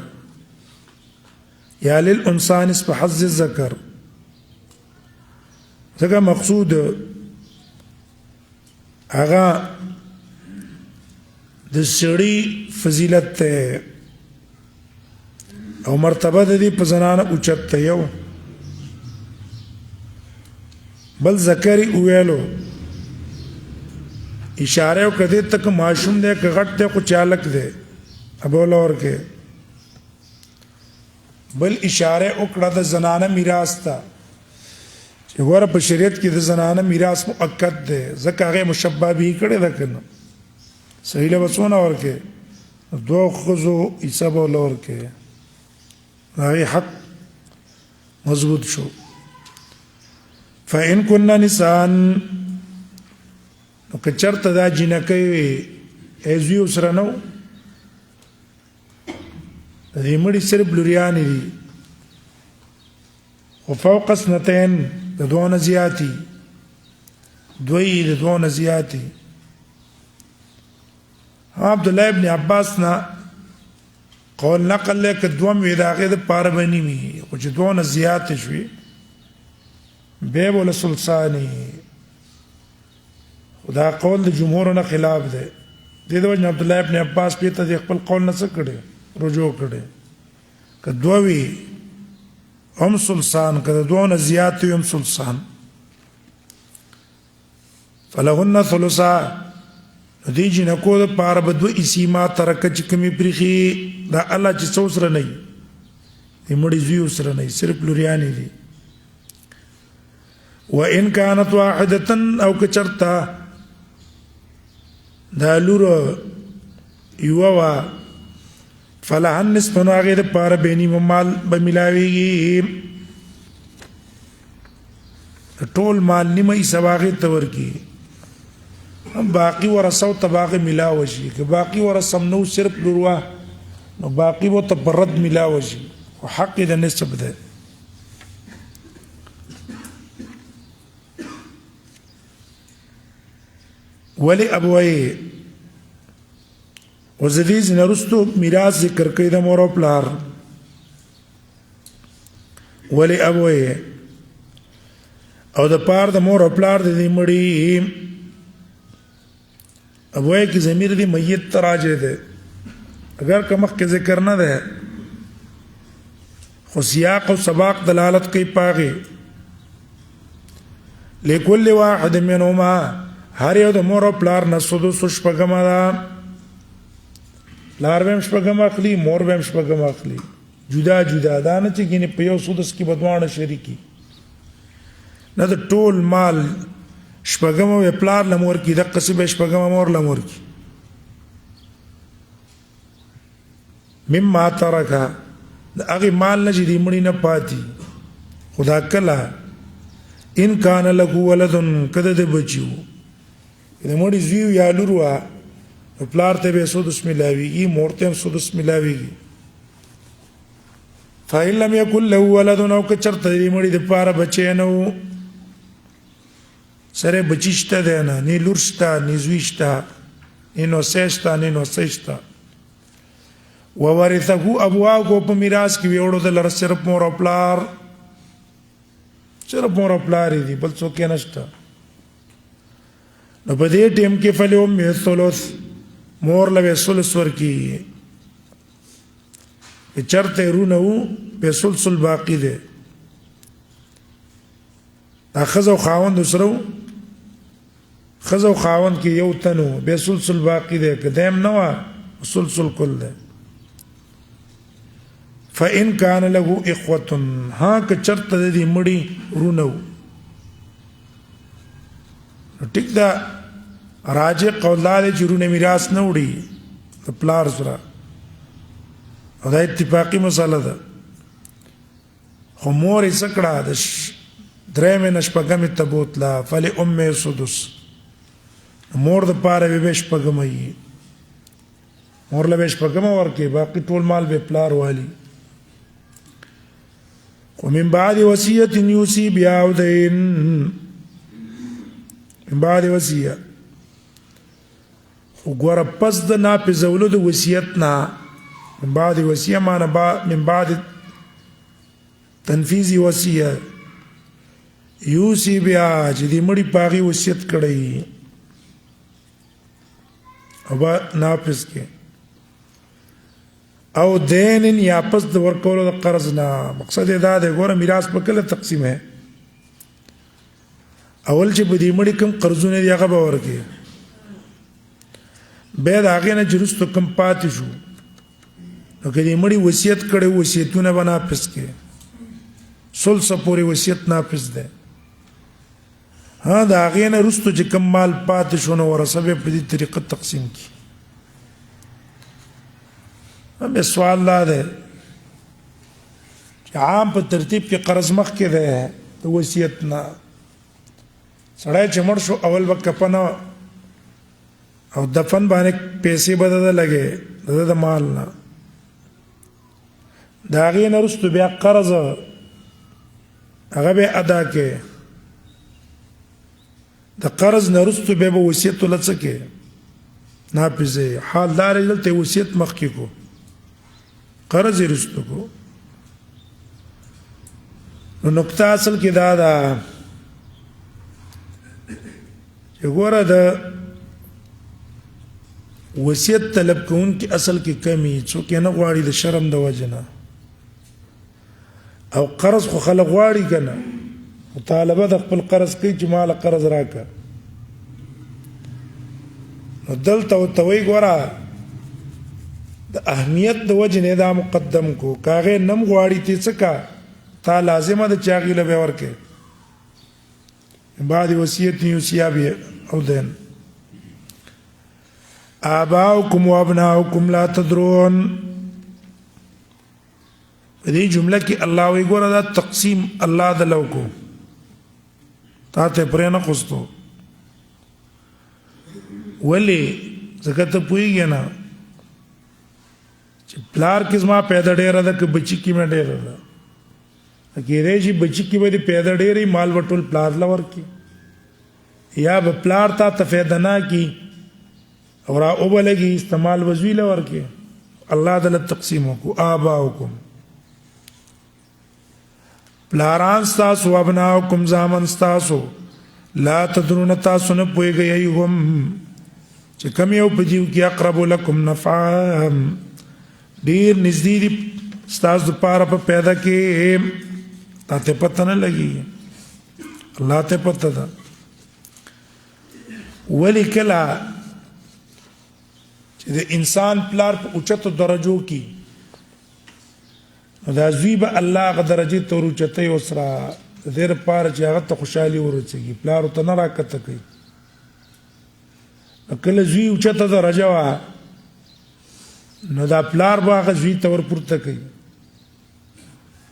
یا للانسان مثل حظ الذکر ځکه مقصود هغه د سړي فضیلت ته او مرتبه د دې په زنانه اوچت ته یو بل ذکری ویلو اشاره وکړه تک معشوم دې کغټ ته کو چالک دې ابول اور کې بل اشاره وکړه د زنانه میراث ته چې ور په شریعت کې د زنانه میراث مؤکد ده ځکه هغه مشبہ به کړي ده کنه صحیح له وسونه ورکه دوه خزو حساب ورکه هغه حق مضبوط شو فإن كنا نساء نو کچرته دا جنکې ایزو سره نو دې مړي سره بلوریان دي او فوق سنتين د دوه زیاتی دوی د دوه زیاتی عبد الله ابن عباس نا قول نقل له کدوم وی داغه د پاره بنی می او چې دوه زیات شوي به ول سلطانی خدا قول د جمهور نه خلاف ده د دوه عبد الله ابن عباس په ته خپل قول نه څه کړي رجوع کړي کدووی هم سلطان کده دون زیات هم سلطان فلهن ثلثا دې جنکو د پاره بدو اسیما ترک چې کمی پریخي دا الله چې څوسره نه دی مړي زیو سره نه صرف لوريانی دي وان كانت واحده او کچرتا دا لور یوا فلهن نصف غیر پاره بینی مال به ملاویږي ټول مال نیمه سواغه تور کی هم باقی ورثه تباغه ملاوي شي که باقی ورثه نو صرف لوروا نو باقی وو تبرد ملاوي شي او حق د نسب ده ولی ابوي وزدیز نرستو میراث ذکر کوي د مور او پلار ولی ابوي او د پار د مور او پلار د مړي ابوي کی ضمیر دی میت تراجه ده اگر کمخ کې ذکر نه ده خو سیاق او سباق دلالت کوي پاغي لكل واحد منهما هر یو د مور او پلار نه سدس شپږم ده پلار بهم شپږم اخلي مور بهم شپږم اخلي جدا جدا دا نه چې ګینه په یو سدس کې بدوانه شریکی نه د ټول مال شپږم او پلار لمور کې د قصبه شپږم مور لمور کې مما ترکا د هغه مال نه چې دی مړی نه پاتې خدا کلا ان کان له ولدن کده د بچیو د مړی زیو یا لوروا پلار ته به سدس ملاویږي مور ته سدس ملاویږي فإن لم يكن له ولد او کچرته دی مړی د پاره بچی نو سره بچیشته ده نه نی لورشتا نی زویشتا نو سېشتا نو سېشتا وورثه ابواه کو په میراث کې ویوړو د لر صرف مور او پلار دی بل څوک نشته نو په دې ټیم کې فلوم ثلث مور له ثلث ورکی چرته رونو په سلسل باقی ده اخذ او خاوند سره خزو خاوند کې یو تنو به سلسل باقی ده قدم نو سلسل کل ده فإن كان له إخوة ها کچرت دې مړی رونو ټیک دا راجه قولاد چې رونه میراث نه وړي د پلار سره او دا اتفاقی مسله ده خو مور یې سکړه د درېمه نشپګم تبوتلا فل ام سدس مور د پاره به شپګمې مور له شپګم ورکه باقي ټول مال به پلار والی ومن بعد وصية يوصي بها أو دين من بعد وصية وګوره پس د ناپېژولو د وصیت نه من بعد وصیه معنا من بعد تنفيذ وصیه یوصي بها چې دې مړي پاغي وصیت کړی او با ناپېژ کې او دین یا پس د ورکولو د قرض نه مقصد دا دی ګوره میراث په کله تقسیم ہے اول چې په دې مړي کوم قرضونه دی هغه به ورکړي به دا هغه نه جرستو کم پاتې شو نو کې دې مړي وصیت کړي وصیتونه بنا پس کې سلس پورې وصیت نافذ ده ها دا هغه نه رستو چې کم مال پاتې شو نو ورثه به په دې طریقه تقسیم کی هم سوال لا ده چې عام په ترتیب کې قرض مخ کې ده د وصیت نه سړی چې مړ شو اول وخت کفن او دفن باندې پیسې بدل لګي د مال نه دا غي نه رستو بیا قرض هغه به ادا کې د قرض نه رستو به وصیت لڅکه نافذه حال دار دلته وصیت مخ کې کو قرض رستو کو نو نقطه اصل کې دا ده چې ګوره د وصیت طلب کوونکی اصل کې کمی څوک نه غواړي د شرم د وجنه او قرض خو خلک غواړي کنه مطالبه د خپل قرض کوي چې مال قرض راکا نو دلته او توي ګوره د اهمیت د وجنه دا مقدم کو کاغه نم غواړي تی څه کا تا لازمه د چاغي له ورکه بعد وصیت یوصیا به او دین آباؤکم و ابناؤکم لا تدرون دې جمله کې الله وی ګوره دا تقسیم الله د لوکو تا ته پرې نه خوستو ولی زکه ته پوېږي نه چې پلار کې زما پیدا ډېره ده که بچی کې مې ډېره ده کېدای شي بچی کې به پیدا ډېرې مال وټول پلار لور کې یا به پلار تا فایده نه کی اور او بلګي استعمال وزوی لور کې الله دل تقسیم کو آباؤکم پلاران تاسو ابناؤکم زامن تاسو لا تدرون تاسو نه پويږئ هم چې کوم یو په دیو کې اقرب لكم نفعا ډیر نږدې دي تاسو لپاره په پیدا کې تاسو پته نه لګي الله ته پته ده ولی کلا چې د انسان پلار په اوچتو درجو کې دا زوی به الله هغه درجې ته ورچتوي وسره د دې لپاره چې هغه ته خوشحالي ورسېږي پلار ورته نه راکته کوي کله زوی اوچته درجه وه نو دا پلار به هغه زوی ته ورپورته کوي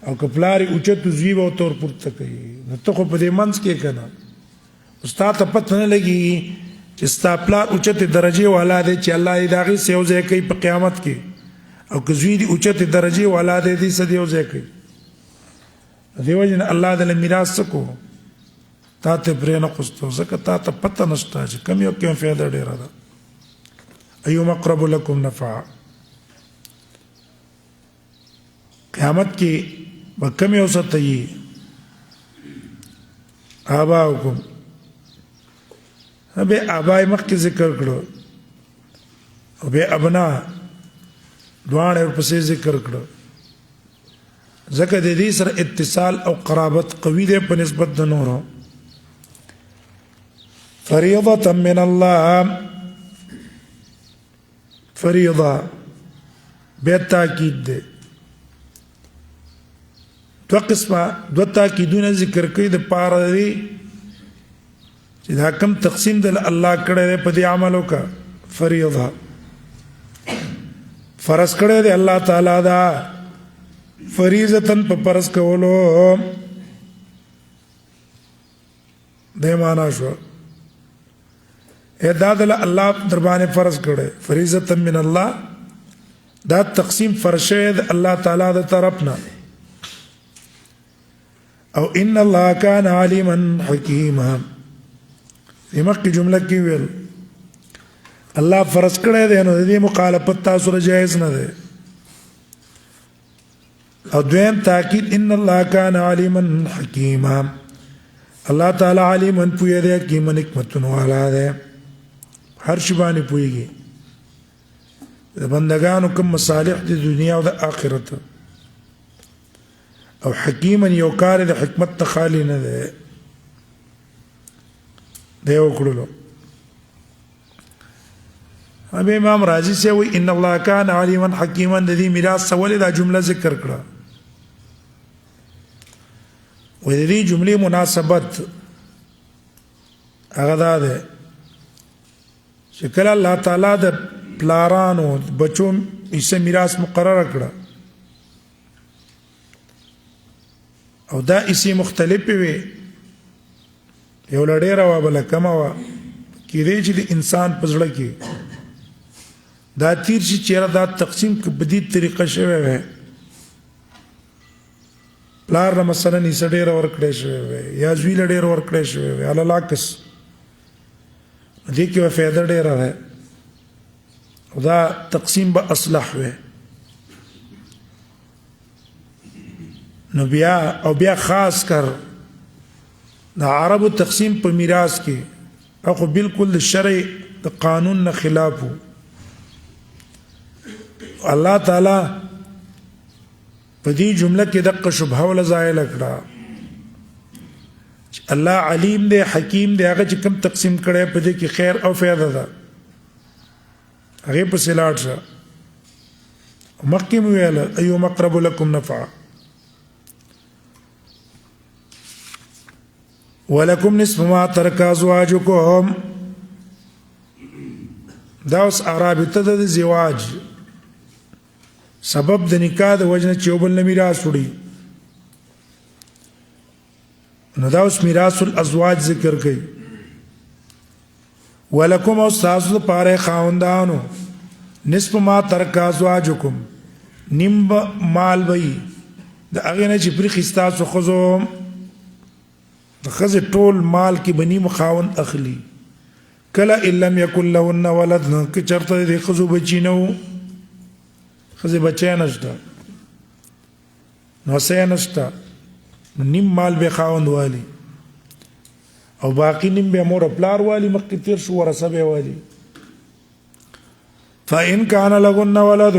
او که پلار یې اوچت زوی به ورته ورپورته کوي نو ته خو په دې منځ کې که نه ستا ته پته نه لګېږي چې ستا پلار اوچتې درجې والا دی چې الله یې د هغې سه یو ځای کوي په قیامت کې او که زوی دې اوچتې درجې والا دی دې سه د یو ځای کوي دې وجې نه الله دله میراث څه کو تا ته پرې نه خوستو ځکه تا ته پته نشته چې کم یو کې فایده ډېره ده ایوم اقرب لکم نفعا قیامت کې به کم یو څه ته یي آباؤکم بے آبائی مخکې ذکر کړو او بے ابنا دواړه ورپسې ذکر کړو ځکه د دې سره اتصال او قرابت قوي دی په نسبت د نورو فریضة من الله فریضه بے تاکید دی دو قسمه دو تاکیدونه ذکر کوي د پاره دی چې دا کم تقسیم د الله کړی دی په دې عملو کا فریضه فرض کړی دی الله تعالی دا فریضتن په فرض کولو د معنا شو دا د الله در باندې فرض کړی فریضتن من الله دا تقسیم فرض شوی د الله تعالی د طرف نه او ان الله كان عليما حكيما دماغ کی جمله کی ویل الله فرض کړی دی نو د دې مخالفت تاسو سره جایز نه ده او دویم تاکید ان الله كان عليما حكيما الله تعالی عليما پوهه دی حکیما حکمتونه والا دی هر شی باندې پوهیږي د بندگانو کوم مصالح د دنیا او د آخرت او حکیما یو کار د حکمت ته خالی نه ده دی وکړلو ابي امام رازي سے وی ان الله كان عليما حكيما د دې میراث سوال دا جمله ذکر کړه و د دې جملې مناسبت هغه ده چې کله الله تعالی د پلارانو بچو یې میراث مقرره کړه او دا اسی مختلف وي یو لډیره وا بل کما وا کېدې چې د انسان په زړه کې دا تیر چې چیرې دا تقسیم په بدی طریقه شوی وي پلار مثلا یې سړی ورکړې شوی وي یا زوی لډیر ورکړې شوی وي علاکس دې کې فائدہ ډیره ده دا تقسیم به اصلح وي نو بیا او بیا خاص کر د عربو تقسیم په میراث کې اخو بالکل د شرع د قانون نه خلاف وو الله تعالی په دې جمله کې دغه شبهه ولا زایل کړه الله علیم دی حکیم دی هغه چې کوم تقسیم کړي په دې کې خیر او فایده ده هغه په سلاټ شه مخکې ویل ایوم اقرب لكم نفعا ولكم نصف ما ترك ازواجكم دا اوس عربیته د زواج سبب د نکاح د وجنه چې وبل میراث وړي نو دا اوس میراث الازواج ذکر کوي ولکم او تاسو لپاره خاوندانو نصف ما ترک ازواجکم نیم مال وي د هغه نه چې پرې خستاسو خزو د خزه ټول مال کې بنی مخاون اخلي کله ان لم يكن لهن ولد که چرته د خزو بچی نو خزه بچی نشته نو سه نشته نیم مال به خاوند والی او باقی نیم به مور پلار والی مخکې تیر شو ورثه به والی فإن كان لهن ولد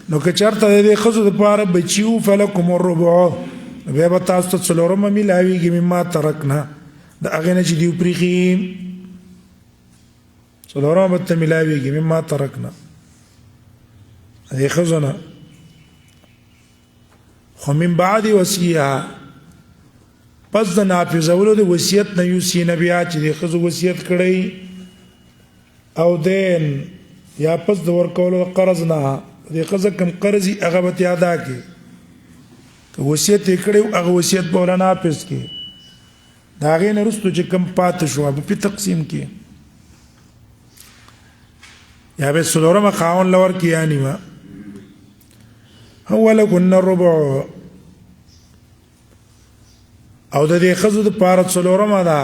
نو که چرته د خزو د پاره بچیو فلکم الربع بیا به تاسو ته څلورمه میلاویږي مما ترکنا د هغې نه چې دیو پرېښي څلورمه به ته میلاویږي مما ترکنا دې ښځو نه خو من بعد وصیه پس د نافذولو د وصیت نه یوسی نبیا چې د ښځو وصیت کړی او دین یا پس د ورکولو د قرض نه د ښځه کوم قرض یې هغه به ادا کړي که وصیت یې کړی هغه وصیت به ورله نافظ کړي د هغې نه وروستو چې کوم پاتې شو به پې تقسیم کړي یا به څلورمه خاوند له ورکړي یا نیمه ولکن الربع او د دې ښځو دپاره څلورمه ده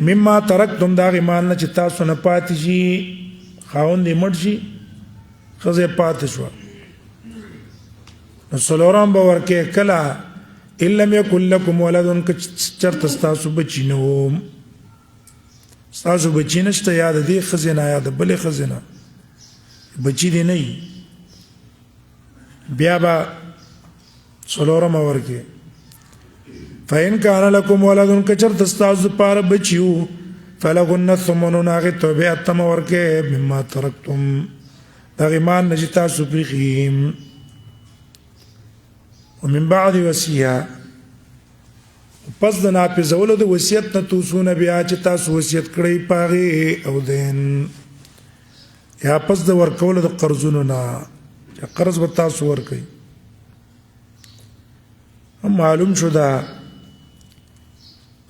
مما ترکتم د هغې مال نه چې تاسو نه پاتې شي خاوند یې مړ شي ښځه یې پاتې شوه نو څلورم به ورکې کله ان لم یکن لکم ولدن که چېرته ستاسو بچي نه و ستاسو بچي نشته یا د دې ښځې نه یا د بلې ښځې نه بچي دې نه وي بیا به څلورمه ورکې فإن كان لكم ولد كچرت استاذ پار بچیو فلهن الثمن ناغه توبه اتم ورکه مما ترکتم دغمان نجتا سپریخیم ومن بعد وصیه پس د ناپیزولو د وصیت نه توسونه بیا چې تاسو وصیت کړی پاغه او دین یا پس د ورکولو د قرضونو نه چې قرض به تاسو ورکړي معلوم شو دا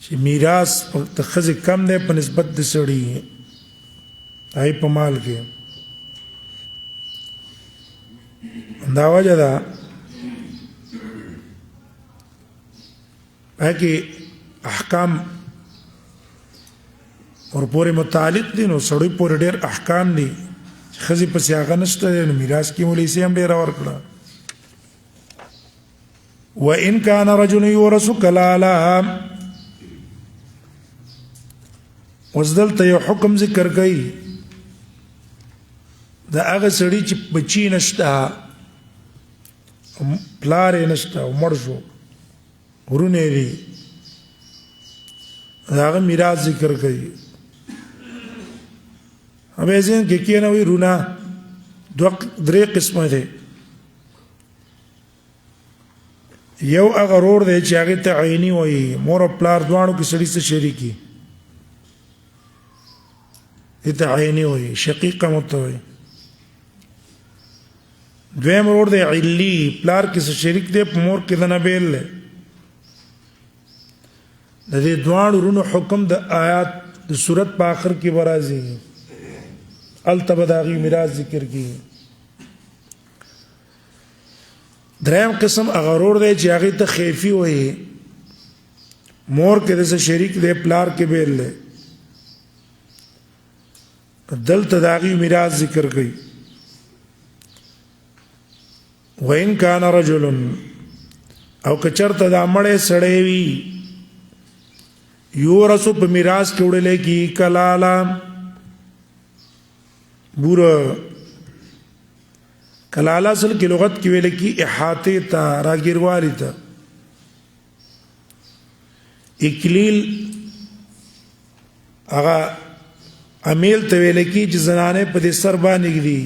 چې میراث د ښځې کم دی په نسبت د سړي هغې په مال کې دا وجه ده هغه کې احکام ورپورې متعلق دي نو سړی پورې ډېر احکام دي چې ښځې پسې هغه نشته دی نو میراث کې مو لیسې هم ډېره ورکړه وإن كان رجل يورث كلالا وزدلته یو حکم ذکر کوي د هغه سړي چې بچي نشته پلار یې نشته او مړ شو ورونه یې دي د هغه میراث ذکر کوي هغه ځین کې کېنه وي رونه درې قسمه دي یو هغه رور دی چې هغې ته عیني وایي مور او پلار دواړو کې سړي څه شریکي دې ته عیني وایي شقیقه ورته وایي دویم رور دی علی پلار کې څه شریک دی په مور کې د نه بیل دی د دې دواړو رونو حکم د آیات د صورت په آخر کې به راځي هلته به د هغې میراث ذکر کېږي دریم قسم هغه رور دی چې هغې ته خیفي وایي مور کې د څه شریک دی پلار کې بیل دی دلته د هغې میراث ذکر کوي وإن كان رجل او که چېرته دا مړی سړی وي یورث په میراث کې وړلی کېږي کلاله بوره کلاله اصل کې لغت کې ویل کی احاطه ته راګیروالی ته اکلیل هغه امیل ته ویل کی چې زنانه په دې سر باندې ږدي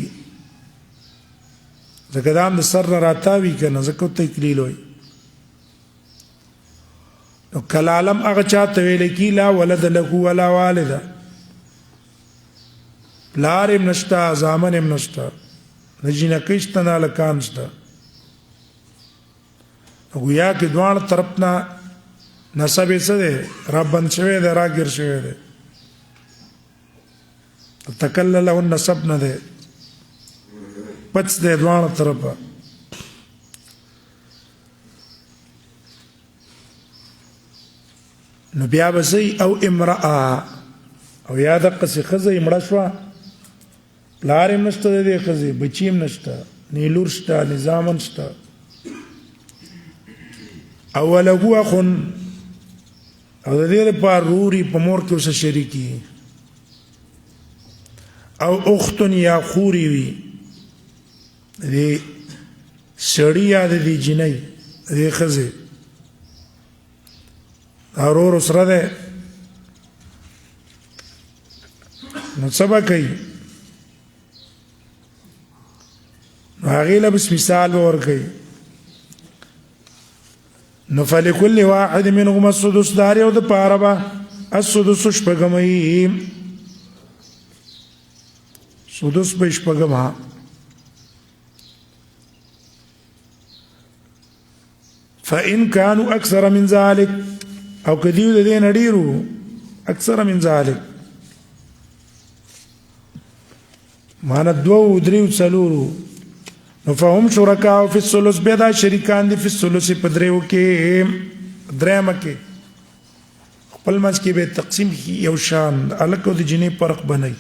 ځکه دا هم د سر نه راتاوي که نه ځکه ته اکلیل وایي نو کلالم هغه چاته ویل کی لا ولد له ولا والده پلار هم نشته زامن هم نشته نه جینکۍ شته نه هلکان شته گویا کې دواړه طرف نه نسب یې څه دی رابند شوی دی راګیر شوی دی تکلله النسب نه دی پچ دی دواړه طرفه نو بیا به صحیح او امرأه او یا دقسې ښځه یې مړه شوه پلار هم نشته د دې ښځې بچي هم نشته نه لور شته نه زامن شته او وله اخن او د دې لپاره روري په مور کې اوسه شریکي او اختن یا خوري وي د دې سړي یا د دې جینۍ د دې ښځې ورور سره دی نو څه به کوي نو هغې له بس مثال به ورکوي نو فلکل واحد منهما السدس دار یو د پاره به السدس شپږمې سدس به شپږم فإن كانوا أكثر من ذلك أو كديو الذين نديروا أكثر من ذلك ما ندوو ودريو تسلورو فهم شركاء في الثلث بيدا شريكان دي في الثلث بدريو كي دريمه كي خپل منځ کې به تقسیم یو شان الکو د جنې فرق بنئ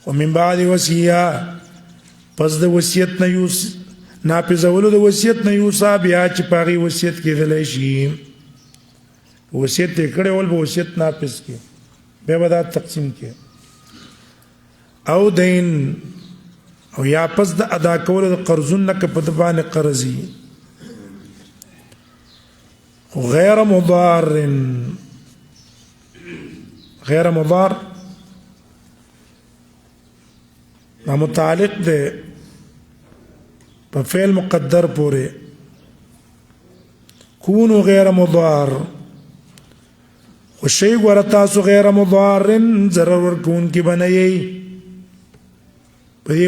ومن بعد وصيه پس د وصیت نه یوس ناپیزولو د وصیت نه یوسا بیا چې پاغي وصیت کېدلی شي وصیت یې کړی ول به وصیت ناپیز کې بیا به دا تقسیم کې او دین او یا پس د ادا کولو د قرضون نه که په د باندې قرضي غیر مضار غیر مضار دا متعلق ده په فعل مقدر پورې کونو غیر مضار وشي ورتاسو غیر مضار ضرر ورکون کی بنئ په دې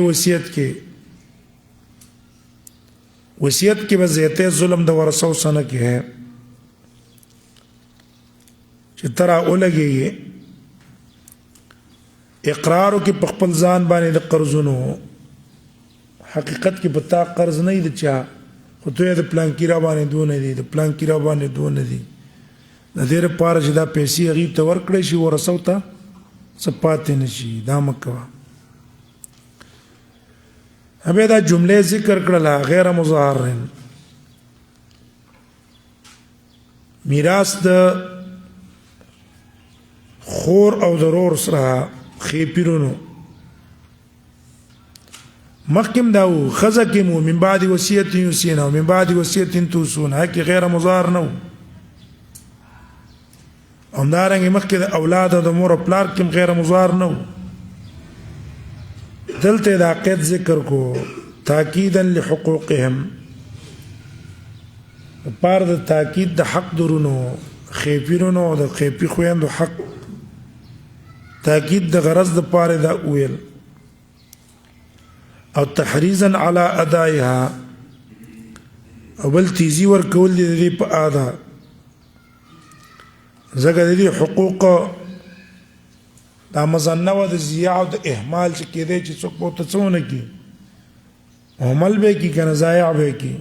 وصیت کې به زیاته ظلم د ورثو سره کې ہے چې ترا اولګي اقرار کې په خپل ځان باندې د قرضونو حقیقت کې پتا قرض نه دی چا خو ته د پلان کې را باندې دون دي د پلان کې را باندې دون دي د دې لپاره چې دا پیسې غیب ته ورکړې شي ورثو ته سپاتې نشي دا مکوا هبه دا جمله ذکر کړله غیر مظاهر میراث د خور او ضرور سره خېپیرونو مخکم داو خزکمو من بعد وصیت یوسینا من بعد وصیت توسون هکي غیر مظاهر نو همدارنګه مخکې د اولاد او د مور او پلار کې غیر مظاهر نو دلته دا قید ذکر کو تاکیدا لحقوقهم پار د تاکید د حق درونو خېپیرونو د خېپی خويندو حق تاکید د غرض د پاره دا ویل او تحریزا علی ادائها او بل تیزی ور کول دي په ادا زګر دي حقوق دا مزنه و د ضیاع او د اهمال چې کېدی چې څوک په تڅونه کې عمل به کې کنه ضایع به کې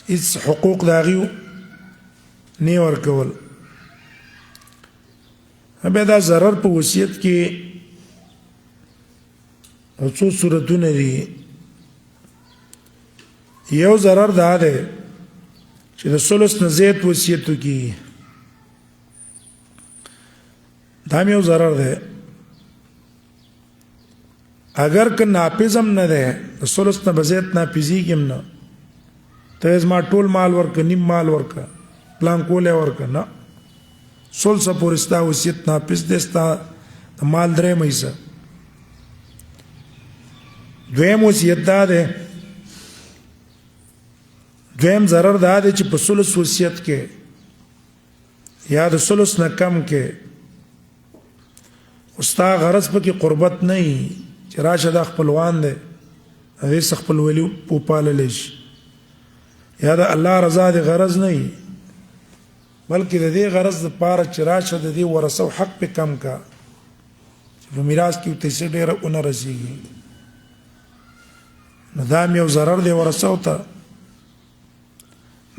هیڅ حقوق داغیو نه ور کول به دا ضرر په وصیت کې او څو صورتونه دي یو ضرر دا ده چې د ثلث نه زیات وصیت کی دا یو ضرر ده اگر که ناپیزم نه ده د ثلث نه بزیت ناپیزی کېم نه ته ما ټول مال ورک نیم مال ورک پلان کوله ورک نه ثلث پورستا وصیت ناپیز دستا مال درې مېسه دویم وصیت دا ده دویم ضرر دا ده چې په ثلث وصیت کې یا د ثلث نه کم کې استا غرض په کې قربت نه وي چې راشه د خپلوان ده هغه خپل ولی په پالل شي یا د الله رضا د غرض نه وي بلکې د دې غرض د پاره چې راشه د دې ورثو حق په کم کا په میراث کې ته څه ډیره اون رسیږي ندام یو ضرر دی ورثو ته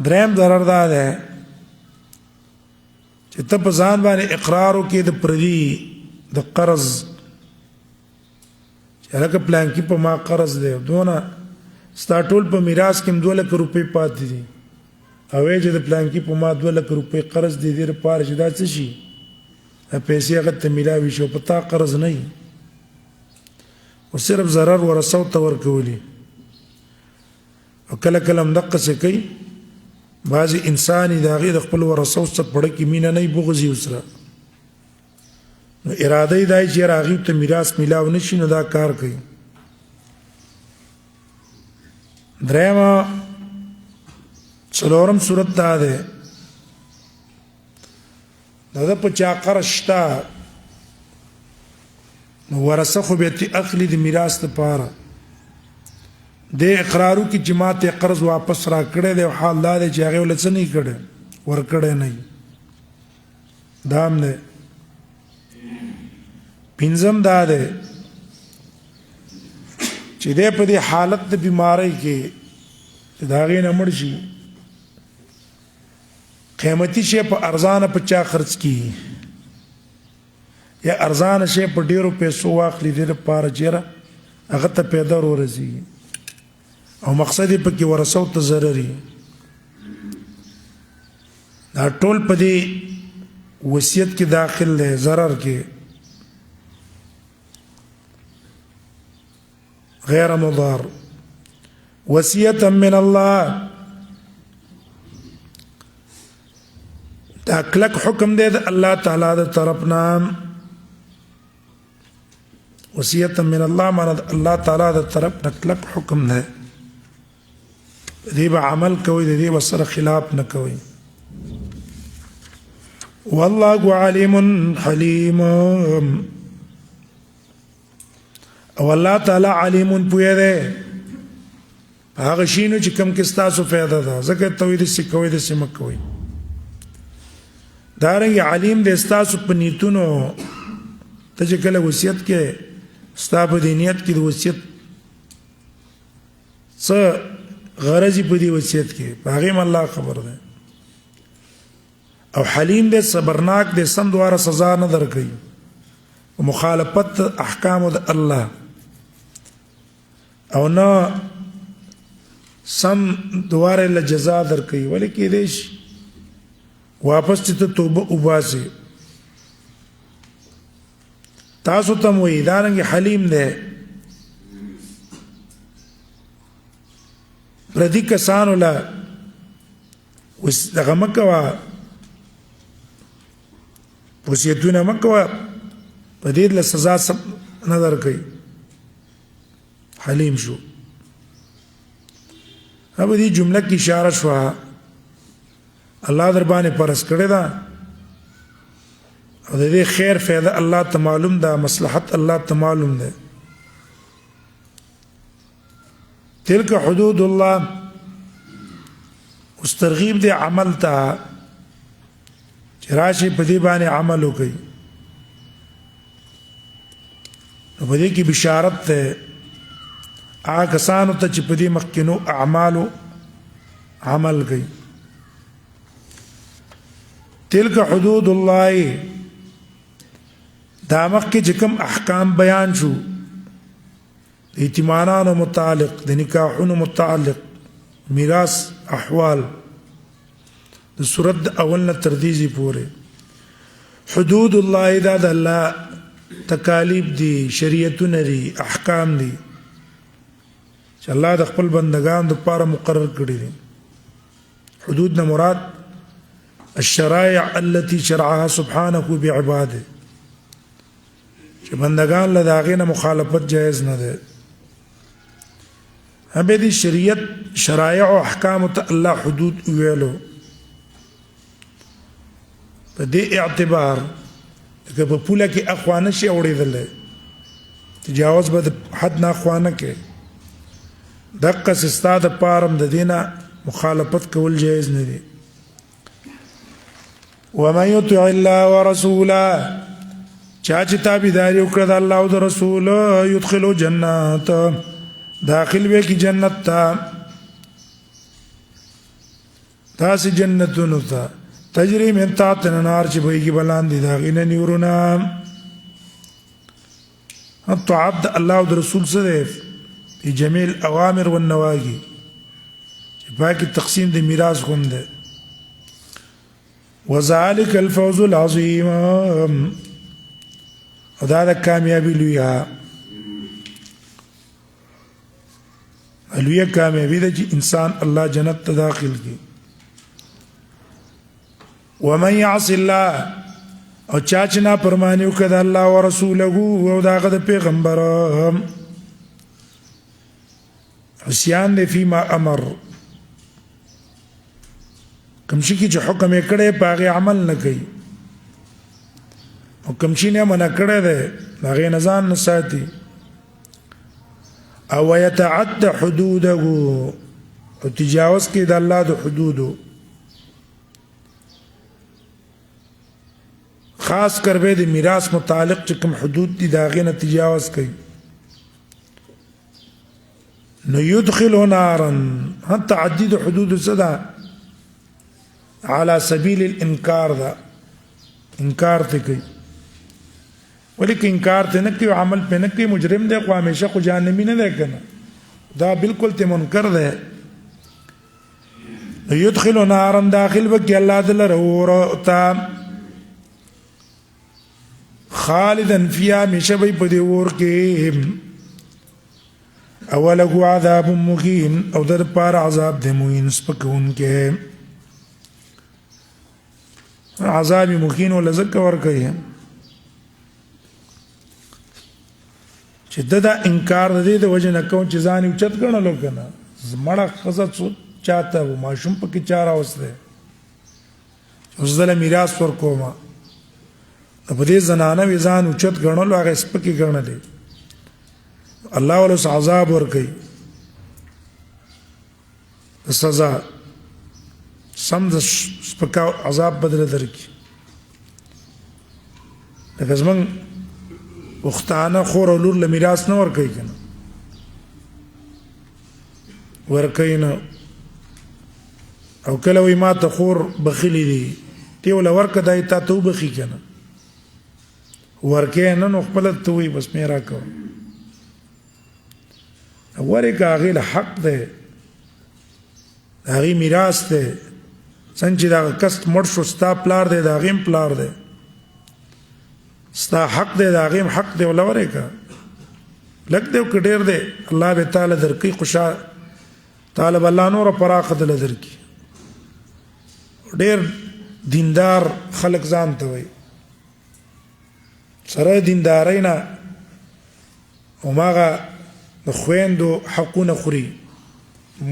دریم ضرر دا ده چې ته په ځان باندې اقرار وکې د پردي د قرض چې هغه پلان کې په ما قرض دی دونه سٹارټول په میراث کې 2 لک روپۍ پاتې دي او چې د پلان کې په ما 2 لک روپۍ قرض دي د لپاره چې دا څه شي پیسې هغه ته ملاوي شو پتا قرض نه او صرف ضرر ورثو ته ورکولي او کله کله مدقه څه کوي بعضی انساني داغه د خپل ورثو څخه پړه کې مینه نه بغزي وسره نو اراده یې دای چې راغی ته میراث ملاو نشي نو دا کار کوي درېما څلورم سورت دا ده دا په چا قرض شته نو ورثه خو به اخلي د میراث لپاره د اقرارو کې جماعت قرض واپس را کړی دی او حال دا دی چې هغه ولڅ نه کړي ور کړی نه دام نه پنځم دا ده چې دې په دې حالت د بیماری کې دا غي نه مړ شي قیمتي شی په ارزانه په چا خرج کی یا ارزانه شی په ډیرو پیسو واخلي د لپاره چیرې هغه ته پیدا ورزي او مقصد یې پکې ورثو ته ضرري دا ټول په دې وصیت کې داخل دی ضرر کې غیر مضار وصیتا من الله دا کلک حکم دی د الله تعالی د طرفنا وصیتا من الله معنی الله تعالی د طرف نه کلک حکم دی دې به عمل کوي دې به سره خلاف نه کوي والله علیم حلیم او الله تعالی علیم پوهه ده هغه شینو چې کم کې ستاسو فایده ده ځکه توحید سکوي د سم کوي دارنګ علیم د ستاسو په نیتونو ته چې کله وصیت کې ستاسو د نیت کې د وصیت څه غرض په دې وصیت کې هغه الله خبر ده او حلیم دې صبرناک دې سم دواره سزا نه درکړي مخالفت احکام د الله او نه سم دواره له جزا درکړي ولیکې دې واپس ته توبه وباسي تاسو ته وې دارنګ حلیم دې پردي کسانو لا وس دغه مکوا وصیتونه مکوا په دې له سزا نظر کوي حلیم شو هغه دې جمله کې اشاره شو الله در باندې پرس کړی دا او دې خیر فایده الله ته معلوم ده مصلحت الله ته معلوم ده تلك حدود الله مسترغیب دې عمل ته راشي په دې باندې عمل وکړي نو په دې کې بشارت ده هغه کسانو ته چې په دې مخکینو اعمالو عمل کوي تلک حدود الله دا مخکې چې کوم احکام بیان شو د ایتمانانو متعلق د نکاحونو متعلق میراث احوال د سورت اول نه تر دې پورې حدود الله دا د الله تکالیف دي شریعتونه دي احکام دي چې الله د خپل بندگانو لپاره مقرر کړی دي حدود نه مراد الشرائع التي شرعها سبحانه بعباده چې بندگان له داغې نه مخالفت جایز نه ده هم دې شریعت شرایع او احکام ته الله حدود ویلو په دې اعتبار چې په پوله کې اخوانه شي اورېدل تجاوز به حد نه اخوانه کې دقه استاد پارم د دینه مخالفت کول جایز نه دي ومن يطع الله ورسوله چا چې تابعداري وکړه د الله او د رسول يدخلوا جنات داخل به کی جنت ته تاسو جنتونو ته تجري من تحت النار چې بهږي بلاندې دا غینه نیورونه حتى عبد الله او رسول سره په جميع الاوامر والنواهي چې باقي تقسیم د میراث غونډه وذلك الفوز العظيم دا د کامیابی لویه لویه کامیابی ده چې انسان الله جنت ته داخل کی ومن يعص الله او چا چې نه پرمانی وکړه د الله او رسوله او داغه د پیغمبر عصیان دی فیما امر کوم شي کې چې حکم یې کړی په هغې عمل نه کوي او کوم شي نه منع کړی دی د هغې نه ځان نه ساتي او یتعد حدوده او تجاوز کوي د الله د حدودو خاص کر به د میراث متعلق چې کوم حدود دي د هغې نه تجاوز کوي نو يدخل نارا تعدي د حدود څه ده على سبيل الانکار ده انکار ته کوي ولیکن انکار ته نه کوي عمل په نه کوي مجرم دی خو همیشه خو جهنمی نه دی کنه دا بالکل ته منکر ده يدخل نارا داخل بکی الله دل ورتا خالدا فيها همیشه به په دې ور کې اوله عذاب مهین او در پار عذاب د مهین سپکون کې عذاب مهین ول زکه ور کوي چې دا انکار د دې د وجه نه کوم چې ځان اوچت کړه کنه مړه خزه چاته و ماشوم په کې چاره اوسه اوس دل میراث ور کوما په دې زنانه وی ځان اوچت غنول هغه سپکی غنل الله ول عذاب ور کوي سزا سم د سپکا عذاب بدل درکې لکه زمون وختانه خور او لور له میراث نه ور کوي کنه ور کوي نه او کله وی ما ته خور بخیلی دي تی ول ورکه دای ته تو بخی کنه ورکه نه نو خپل ته وی بس مې راکو ورکه هغه حق ده هغه میراث ده څنګه دا کس مړ شو ستا پلار دی دا غیم پلار دی ستا حق دی دا غیم حق دی ولا ورکه لګ دی کډیر دی الله به تعالی درکې خوشا طالب الله نور پراخه دل درکې ډیر دیندار خلق ځان ته وي سره دیندارینا او ماغه د خويندو حقونه خوري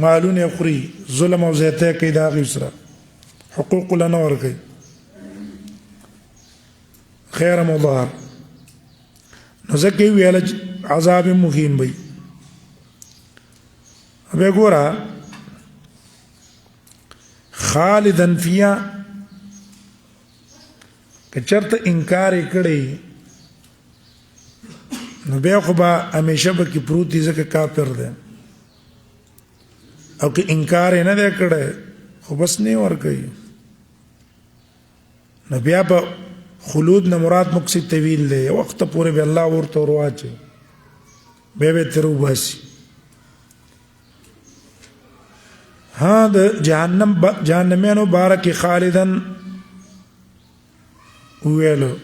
مالونه خوري ظلم او زیاته کوي دا غي سره حقوق لنا ورکي خير مضار نزكي ویل عذاب مهین وي به ګورا خالدا فيها کچرته انکار کړي نو بیا خو به همیشه به کې پروت دي ځکه کافر دی او که انکار نه دی کړی خو بس نه ور کوي نو بیا به خلود نه مراد مقصد طویل دی وخت پورې به الله ورته ورواچي به تر وباسي ها د جهنميانو بارک خالدن ویلو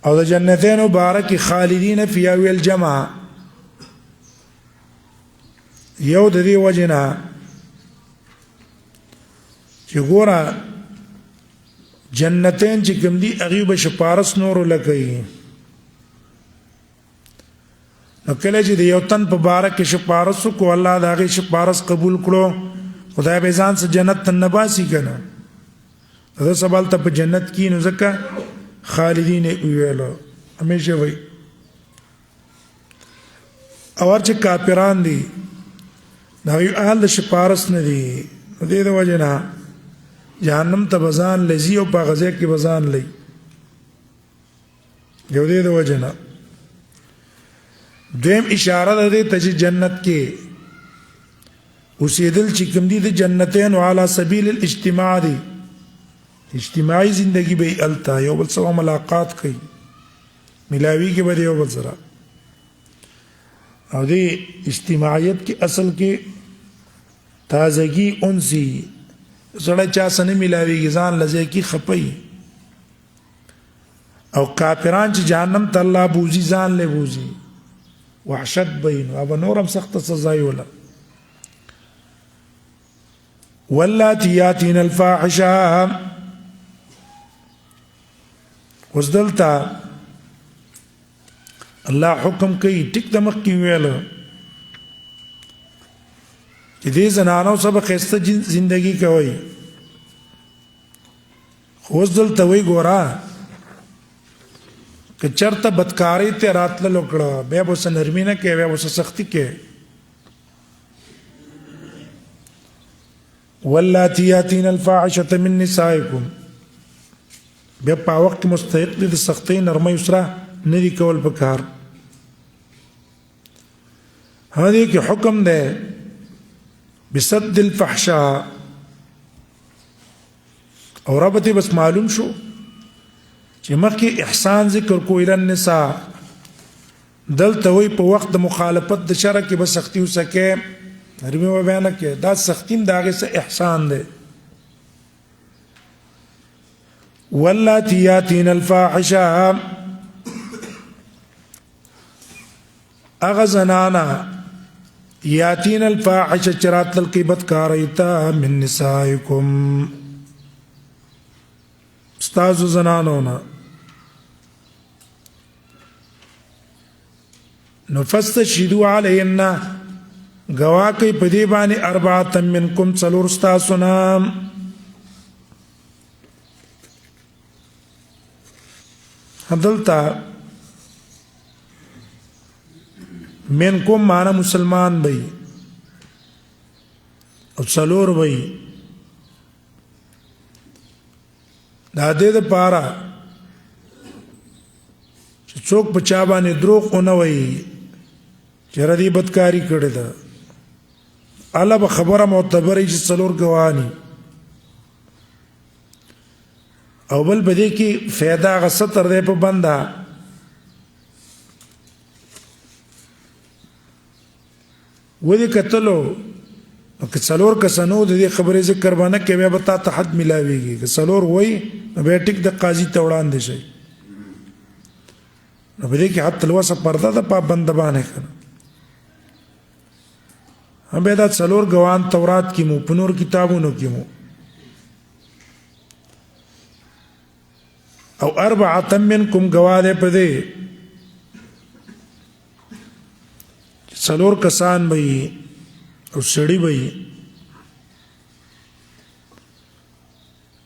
او د جنتینو بارک خالدین فی ویل جمع یو د دې وجنا چې ګوره جنتین چې کوم دي هغه به شپارس نور لکې نو کله چې یو تن په بارک شپارس کو الله دا غي شپارس قبول کړو خدای به ځان سره جنت ته نباسي کنه دا سوال ته په جنت کې نو ځکه خالدین ویلو همیشه وي اور چې کافران دي دا یو اهل شپارس نه دي دې د وجنه جهنم ته بزان لذي او په غزه کې بزان لې یو دې د وجنه دیم اشاره ده ته چې جنت کې اوسېدل چې کوم دي د جنتین وعلى سبيل الاجتماع دي اجتماعي زندگی به التا یو بل سره ملاقات کوي ملاوي کې به یو بل سره او دې اجتماعیت کې اصل کې تازگی انسی زړه چا سره ملاوي ځان لځه کې خپي او کافران چې جهنم ته الله بوزي ځان له بوزي وحشت بین او نورم سخت سزا ولا واللاتي ياتين الفاحشه وزدلتا الله حکم کوي ټیک د مخ کې ویل چې دې زنانو سره خسته زندگی کوي خو دلته وی ګورا که چرته بدکاری ته راتل لوکړه بیا به نرمي نه کوي بیا به سختی کوي واللاتی یاتین الفاحشة من نسائکم بیا په وخت مستحق دي د سختۍ نرمۍ سره نه دي کول پکار هغه کې حکم ده بسد الفحشاء او ربطي بس معلوم شو چې مخکې احسان ذکر کو الى النساء دلته وی په وخت د مخالفت د شرع کې به سختی وسکه نرمي و بیان کې دا سختیم داغه سه احسان ده واللاتی یاتین الفاحشة اغزنانا یاتین الفاحشة چرات القیبت کاریتا من نسائکم استازو زنانونا نفستشهدوا علیهن گواکی پدی بانی اربعتا منکم څلور استاسونا دلتا منکم مانا مسلمان بھئی او څلور بھئی دا دې د پاره چې څوک په چا باندې دروغ ونه وایي چې ردی بدکاری کړې ده الله به خبره معتبرې چې څلور ګوانی او بل بده کې फायदा غستر دی په بندا ودی کتلو که څلور کسانو د دې خبرې ذکر باندې کې بیا به تا حد ملاويږي که څلور وای به ټیک د قاضي ته وړاندې شي نو به دې کې حد الوسه پرده د پابند باندې کړه هم به دا څلور ګوان تورات کې مو په نور کتابونو کې مو او اربعه منکم گواده په دې څلور کسان به او سړی به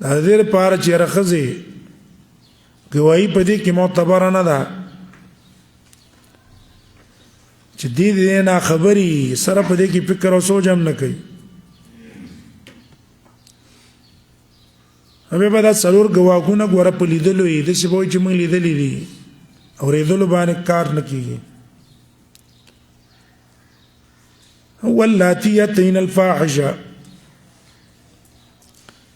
د دې لپاره چې راخزي گواہی په دې کې معتبر نه ده چې دې نه خبري سره په دې کې فکر او سوچ هم نه کوي هغه به دا څلور گواهونه ګوره په لیدلو یې د څه وایي چې موږ لیدلې دي او ریدلو باندې کار نه کیږي واللاتی یاتین الفاحشة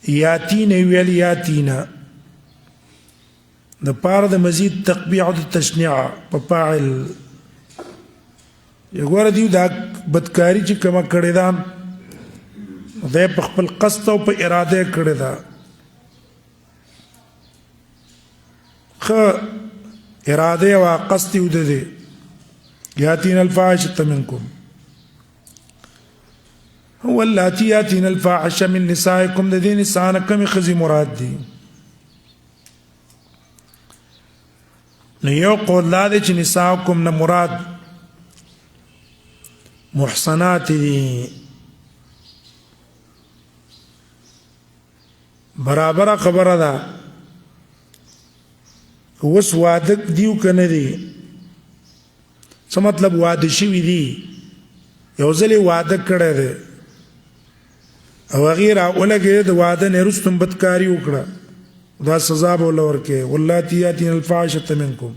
یاتین ویل یاتینا د پاره د مزید تقبیح او تشنیع په فاعل یګور دی دا بدکاری چې کما کړی دا د خپل قصد او په اراده کړی دا خ اراده او قصد ودې یاتین الفاحشة منکم هو اللاتی یاتین الفاحشة من نسائکم د دې نساء کم خزي مراد دي نو یو قول لا دي چې نساءکم نه مراد محصنات دي برابر خبره ده وس واده دیو کنه دي څه مطلب واده شوی دي یو ځلې واده کړی دی او غیر اولګه د واده نه رستم بدکاری وکړه دا سزا به ورکه واللاتی یاتین الفاحشة منکم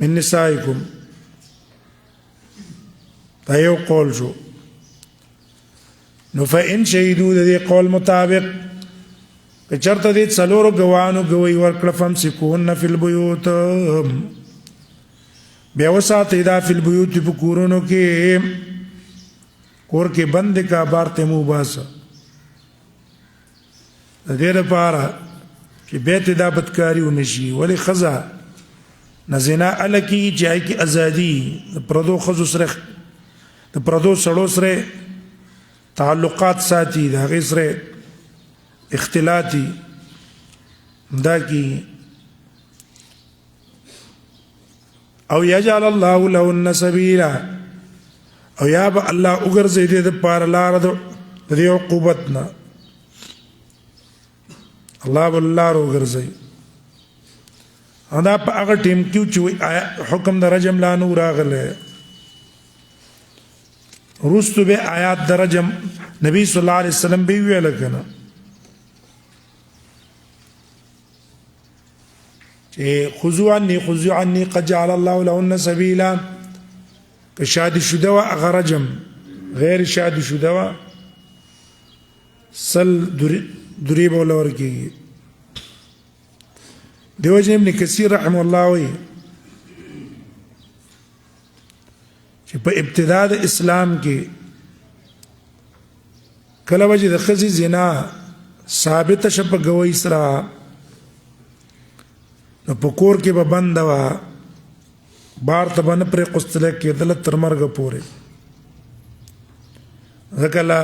من نسائکم دا یو قول شو نو فإن شهدوا د دې قول مطابق که چرته دې څلورو ګوانو ګوي ورکړه فمسکوهن فی البیوت بیا وساتئ دا فی البیوت په کورونو کې کور کې بند کا بارته مو باسه د دې لپاره چې بیت دا بدکاری ونشي ولی خزا نزنا الکی جای کی ازادي پردو خزو سره د پردو سړو سره تعلقات ساتي دا غي سره اختلاطي دا کی او یجعل الله لهن سبیلا او یا به الله وګرځي دې د پاره لار د دې عقوبت نه الله به لار وګرځي دا په هغه ټیم کې چې حکم د رجم لا نور راغله رستو به آیات د رجم نبی صلی الله علیه وسلم به ویل کنه چې خذوا عني قد جعل الله لهن سبيلا که شادي شده و هغه رجم غیر شادي شده و سل دریب ولور کیږي دیو جن ابن کثیر رحم الله وی چې په ابتدا د اسلام کې کله وجه د خزي زنا ثابت شپ غوي سره نو په کور کې به بند وا بار ته باندې پر قستله کې دل تر مرګ پورې ذکلا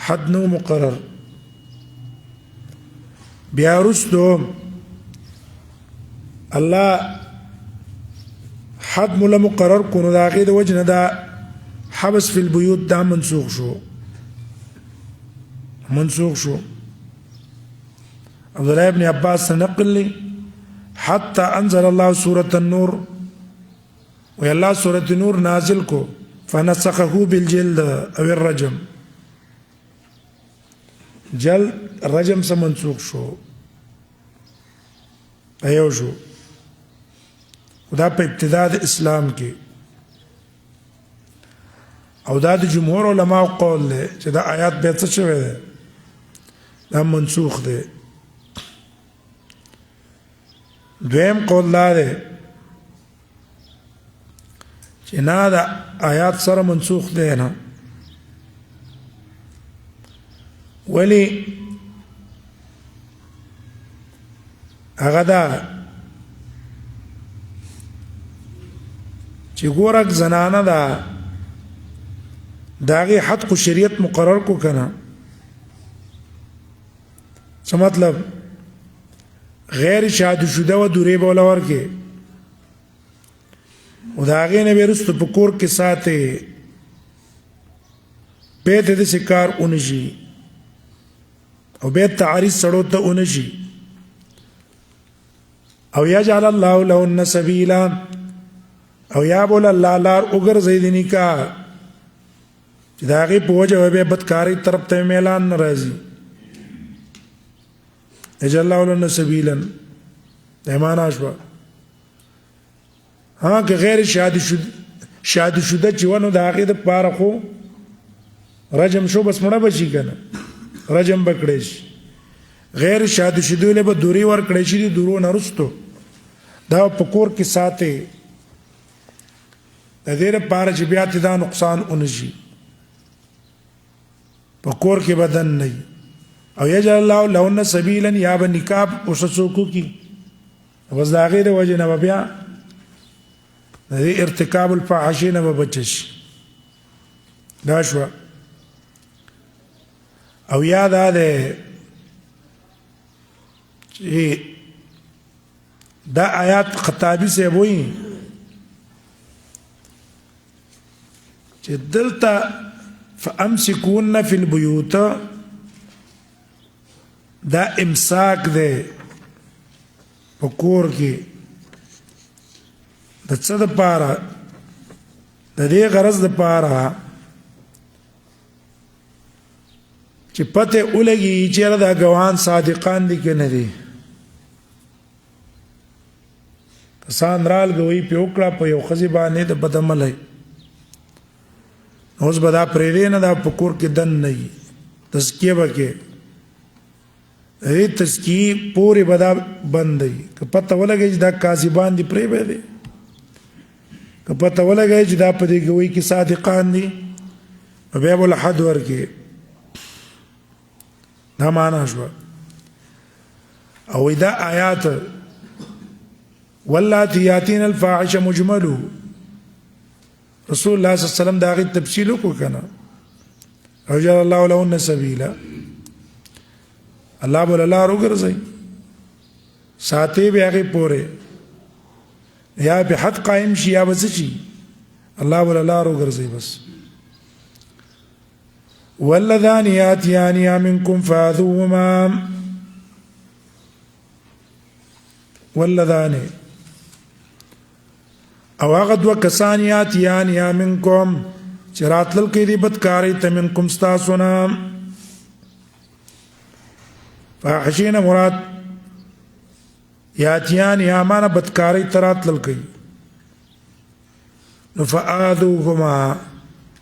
حد نو مقرر بیا رستو الله حد مولا مقرر کونو دا غي د وجنه دا حبس فی البیوت دا منسوخ شو عبد الله ابن عباس نقل لي حتى انزل الله سورة النور و الله سورة النور نازل کو فنسخه بالجلد او الرجم جلد رجم سے منسوخ شو ایو شو دا په ابتدا د اسلام کې او دا د جمهور علما قول له چې دا آیات به څه شوی ده دا منسوخ ده دویم قول لا ده چې نه دا آیات سره منسوخ ده نه ولی هغه دا چې ګورک زنانه دا داغه حد کو شریعت مقرر کو کنه څه مطلب غیر شادي شده و دوری بولا ورکه او داغه نه ورست په کور کې ساته به د شکار اونشي او به تعریض سړو ته اونشي او یجعل الله لهن سبیلا او یا بول الله لار اوگر زیدنی کا چې دا غي په وجه به بدکاری طرف ته اعلان ناراضي یجعل الله لهن سبیلا ایمان اشوا ها که غیر شادي شده چې ونه دا غي د پاره خو رجم شو بس مړه بچی کنه رجم بکړې شي غیر شادي شده له به دوری ور کړې شي درو نرستو دا پکور کې ساته د دې لپاره چې بیا ته دا نقصان اونشي پکور کې بدن نه او یجعل الله لهن سبیلا یا به نکاح وسوکو کی بس دا غیر وجه نه بیا د ارتکاب الفاحشه نه بچش دا شو او یاد ده چې دا آیات خطابی سے وایي چې دلته فامسكون فی البیوت دا امساک ده په کور کې د څه د پاره د دې غرض د پاره چې پته ولګي چې دا غوان صادقان دي کې نه دي کسان رال غوي په وکړه په یو خزي باندې د بدعملای اوس به دا پرې نه دا پکور کې دن نه تزکیه وکړي ای تزکیه پوری بدا بندي که پته ولګي چې دا کاذبان دي پرې به دي که پته ولګي چې دا په دې غوي کې صادقان دي بیا ول حد ورکي دا معنا شو او دا آیات واللاتي ياتين الفاحشه مجمله رسول الله صلی الله علیه وسلم دا غي تفصیل وکړه او جعل الله لهن سبیلا الله بوله لار وګرځي ساتي به هغه پوره یا به حد قائم شي یا بس شي الله بوله لار وګرځي بس واللذان ياتيانها منكم فاذوهما واللذان او هغه دوه کسان یاتیانها منکم چې راتلل کې دي بدکاري ته منکم ستاسو نه فاحشین مراد یاتیانها معنا بدکاري ته راتلل کوي نو فآذوهما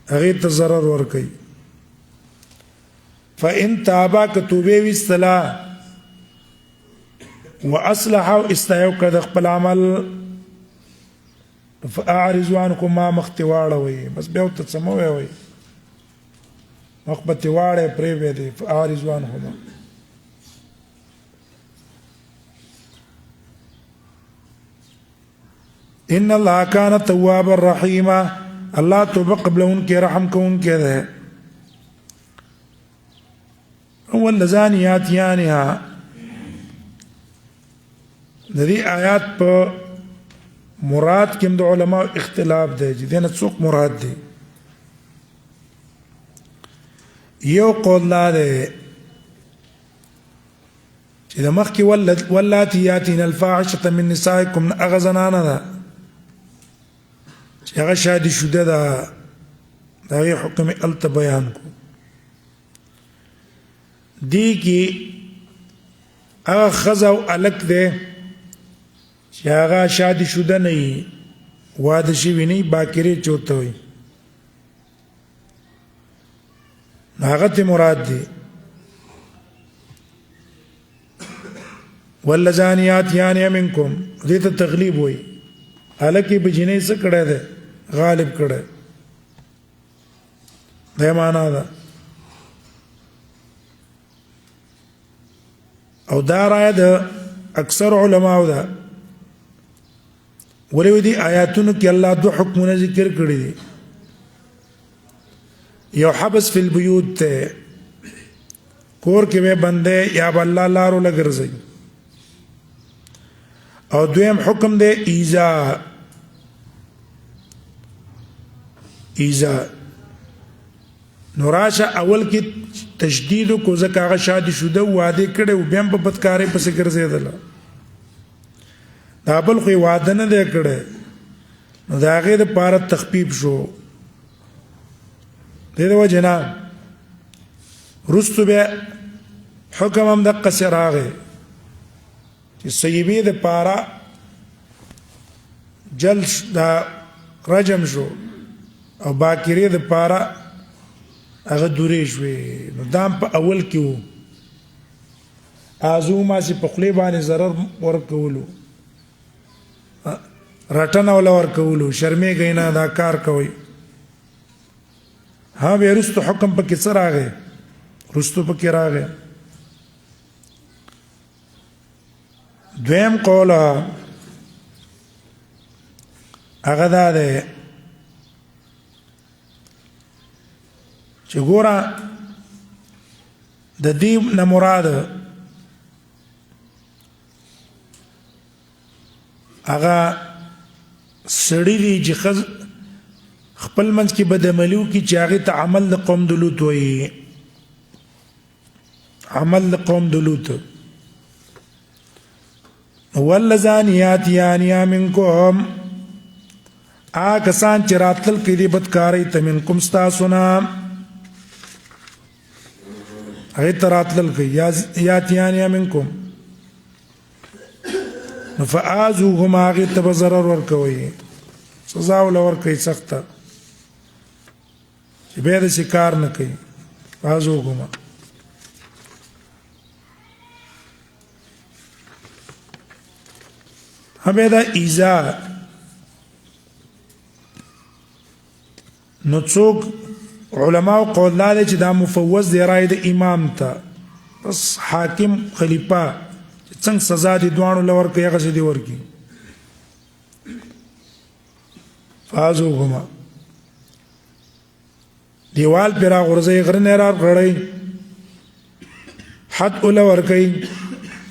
هغه ته ضرر ور کوي فإن تابا كتوبه وستلا واصلح استيو كذا خپل عمل فاعرضوا عنكم ما مختواړوي بس به ته سموي وي مخبتي واړه پرې وې دي فاعرضوا عنهم ان الله كان توابا رحيما الله توبه قبل انك رحم كون كذا هو اللذان ياتيانها ذي آیات په مراد کې د علماء اختلاف دی چې دنه څوک مراد دی یو قول لا دی چې د مخ کې ولاتي یاتین الفاحشه من نسائکم اغزنانا ده چې هغه شادي شوده ده دا حکم الت بیان کو دی کې هغه خزو الک ده چې هغه شادي شوده نه وي واده شوي نه باکرې چورته وي هغه ته مراد دی واللذان یاتیانها منکم دې ته تغلیب وي الکه بجنې څه کړه ده غالب کړه دا معنا ده او دا رايه ده اکثر علماء ده ولې دې آیاتونو کې الله دو حکمونه ذکر کړی دي یو حبس فی البیوت ته کور کې به بندې یا الله لارو لګرځي او دویم حکم دے ایزا نوراشا اول کی تشدید کو زکه شادي شوده واده کړي او بیا په بدکارې پسې ګرځیدل دا بل خو واده نه دی کړي نو دا هغه د پاره تخفیف شو دغه وجنا رستو به حکم هم د قصراغه چې سیبی د پاره جل دا رجم شو او باکری د پاره هغه دورې شوې نو دام په اول کې وو ازو ما سي په خلی باندې zarar ورکولو رټنه ولا ورکولو شرمې غینا دا کار کوي ها به رستو حکم په کې سره راغی رستو په کې راغی دویم قول هغه ده چې ګوره د دې نه مراد هغه سړی دی چې خپل منځ کې بدعملیو کې چې هغه ته عمل د قوم د لوط وایي عمل د قوم د لوط واللذان یاتیانها منکم کسان چې راتل کې دي بدکارۍ ته منکم ستاسو نه هغه ته راتلل کې یاتیانها منکم فآذوهما هغه ته به ضرر ورکوي سزا ول ورکوي سخته چې به د شکار نه کوي فآذوهما همه دا ایزا نو څوک علماء قول لاله چې دا مفوض دی رائے د امام ته بس حاکم خلیفہ څنګه سزا دي دوانو لور کوي هغه دي ورکی فازوهما دیوال پر غرزه غرنه را غړی حد اول ور کوي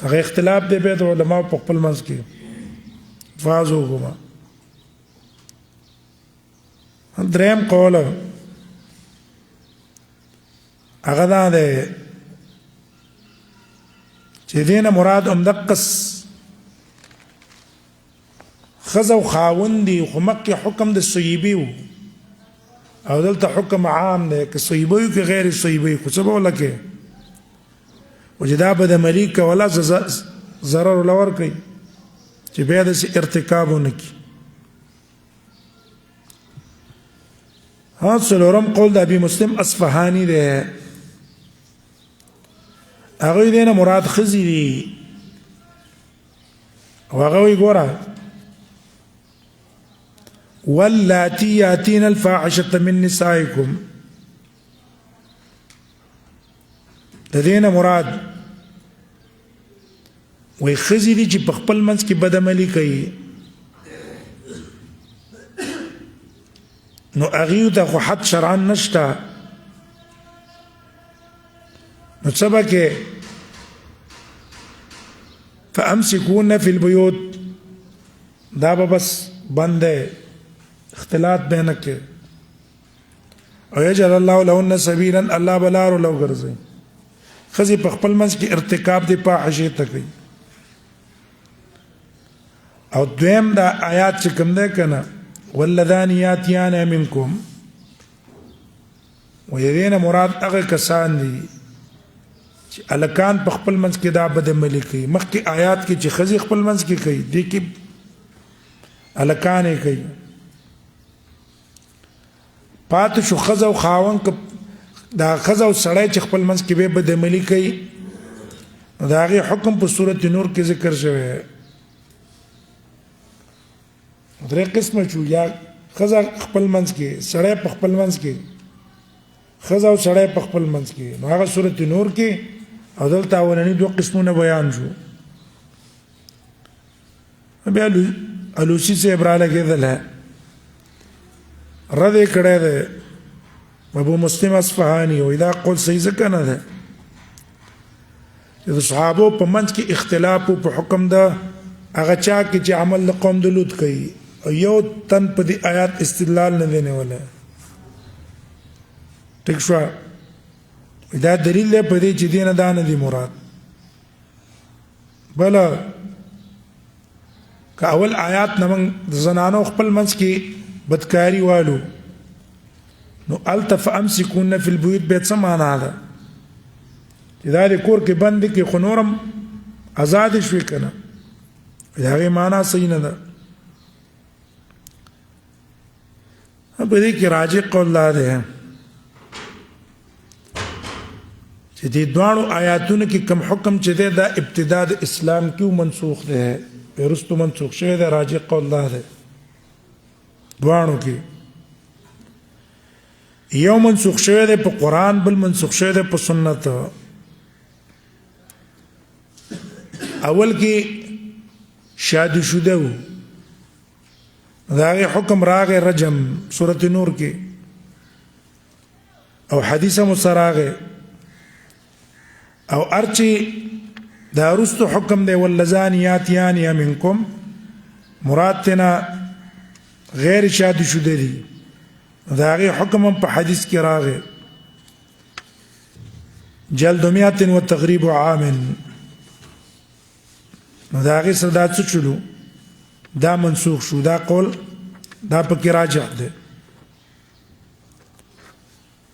هغه اختلاف دی به علماء په خپل منځ کې فازوهما دریم قول هغه دا دی چې دینه مراد دقس ښځه او خاوند دي خو مکې حکم د صیبې و او دلته حکم عام دی که صیبه وي که غیر صیبه خو څه به ولکې و چې دا به د ملي کوله ضرر له ورکوي چې بیا داسې ارتکاب ونه کړي. څلورم قول د ابي مسلم اصفهاني دی هغوی دی نه مراد ښځې دي او هغه وایي ګوره واللاتي ياتين الفاحشة من نسائكم د دې نه مراد وایي ښځې دي چې په خپل منځ کې بدعملي کوي نو هغې ته خو حد شرعا نشته نو څه به کې فامسكوهن في البيوت دا به بس بند دی اختلاط به نه کې او یجعل الله لهن سبیلا الله به لارو له وګرځوي ښځې په خپل منځ کې ارتکاب د فاحشې ته کوي. او دویم دا آیات چې کوم دی که نه واللذان یاتیان منکم ویدین مراد هغه کسان دي چې الکان په خپل منځ کې دا بدعملي کوي. مخکې آیات کې چې ښځې خپل منځ کې کوي دې کې الکان یې کوي پاتې شو ښځه او خاوند دا ښځه او سړی چې خپل منځ کې به بدعملي کوي نو د هغې حکم په صورت نور کې ذکر شوی درې قسمه شو یا ښځه خپل منځ کې سړی په خپل منځ کې ښځه او سړی په خپل منځ کې نو هغه صورت نور کې او دلته اولني دوه قسمونه بیان شو. بیا الوسی صاحب را لګېدلی رد یې کړی دی ابو مسلم اصفهاني وایي دا قول صحیح ځکه نه دی چې د صحابو په منځ کې اختلاف په حکم د هغه چا کې چې عمل د قوم د لوط کوي او یو تن په دې آیات استدلال نه دی نیولی ټیک شوه دا دلیل دی په دې چې دې نه دا نه دی مراد. بله که اول آیات نه موږ د زنانو خپل منځ کې بدکاري والو نو الته فامسكوهن فی البیوت بیا څه معنا ده چې دا د کور کې بند کې خو نورم آزاد شوي که نه د هغې معنا صحیح نه ده. په دې کې راجح قول دا دی چې دې دواړو آیاتونو کې کوم حکم چې دی دا ابتدا د اسلام کې منسوخ دی وروستو منسوخ شوی دی راجح قول دا دی دواړو کې یو منسوخ شوی دی په قرآن بل منسوخ شوی دی په سنت. اول کې شادي شوده و دا هغې حکم راغی رجم سورت نور کې او حدیث هم ورسره راغی او ارچې دا وروستو حکم دی واللذان یاتیان منکم مراد تینا غیر شادي شوده دي دا هغې حکم هم په حدیث کې راغی جلد 100 وتغریب عام نو دا هغې سره دا څه چلو دا منسوخ شو دا قول دا پکې راجح دی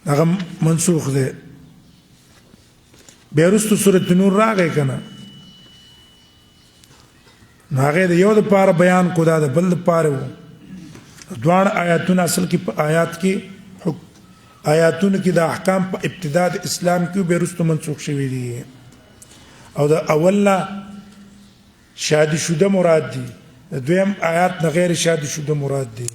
هغه منسوخ دی. بیا وروستو سورت نور راغی که نه نو هغې د یو دپاره بیان کو دا د بل دپاره و دواړه آیاتونه اصل کې په آیاتونو کې د احکام په ابتدا د اسلام کې بیا وروستو منسوخ شوي دي او د اول نه شادي شوده مراد دي د دویم آیات نه غیر شادي شوده مراد دي.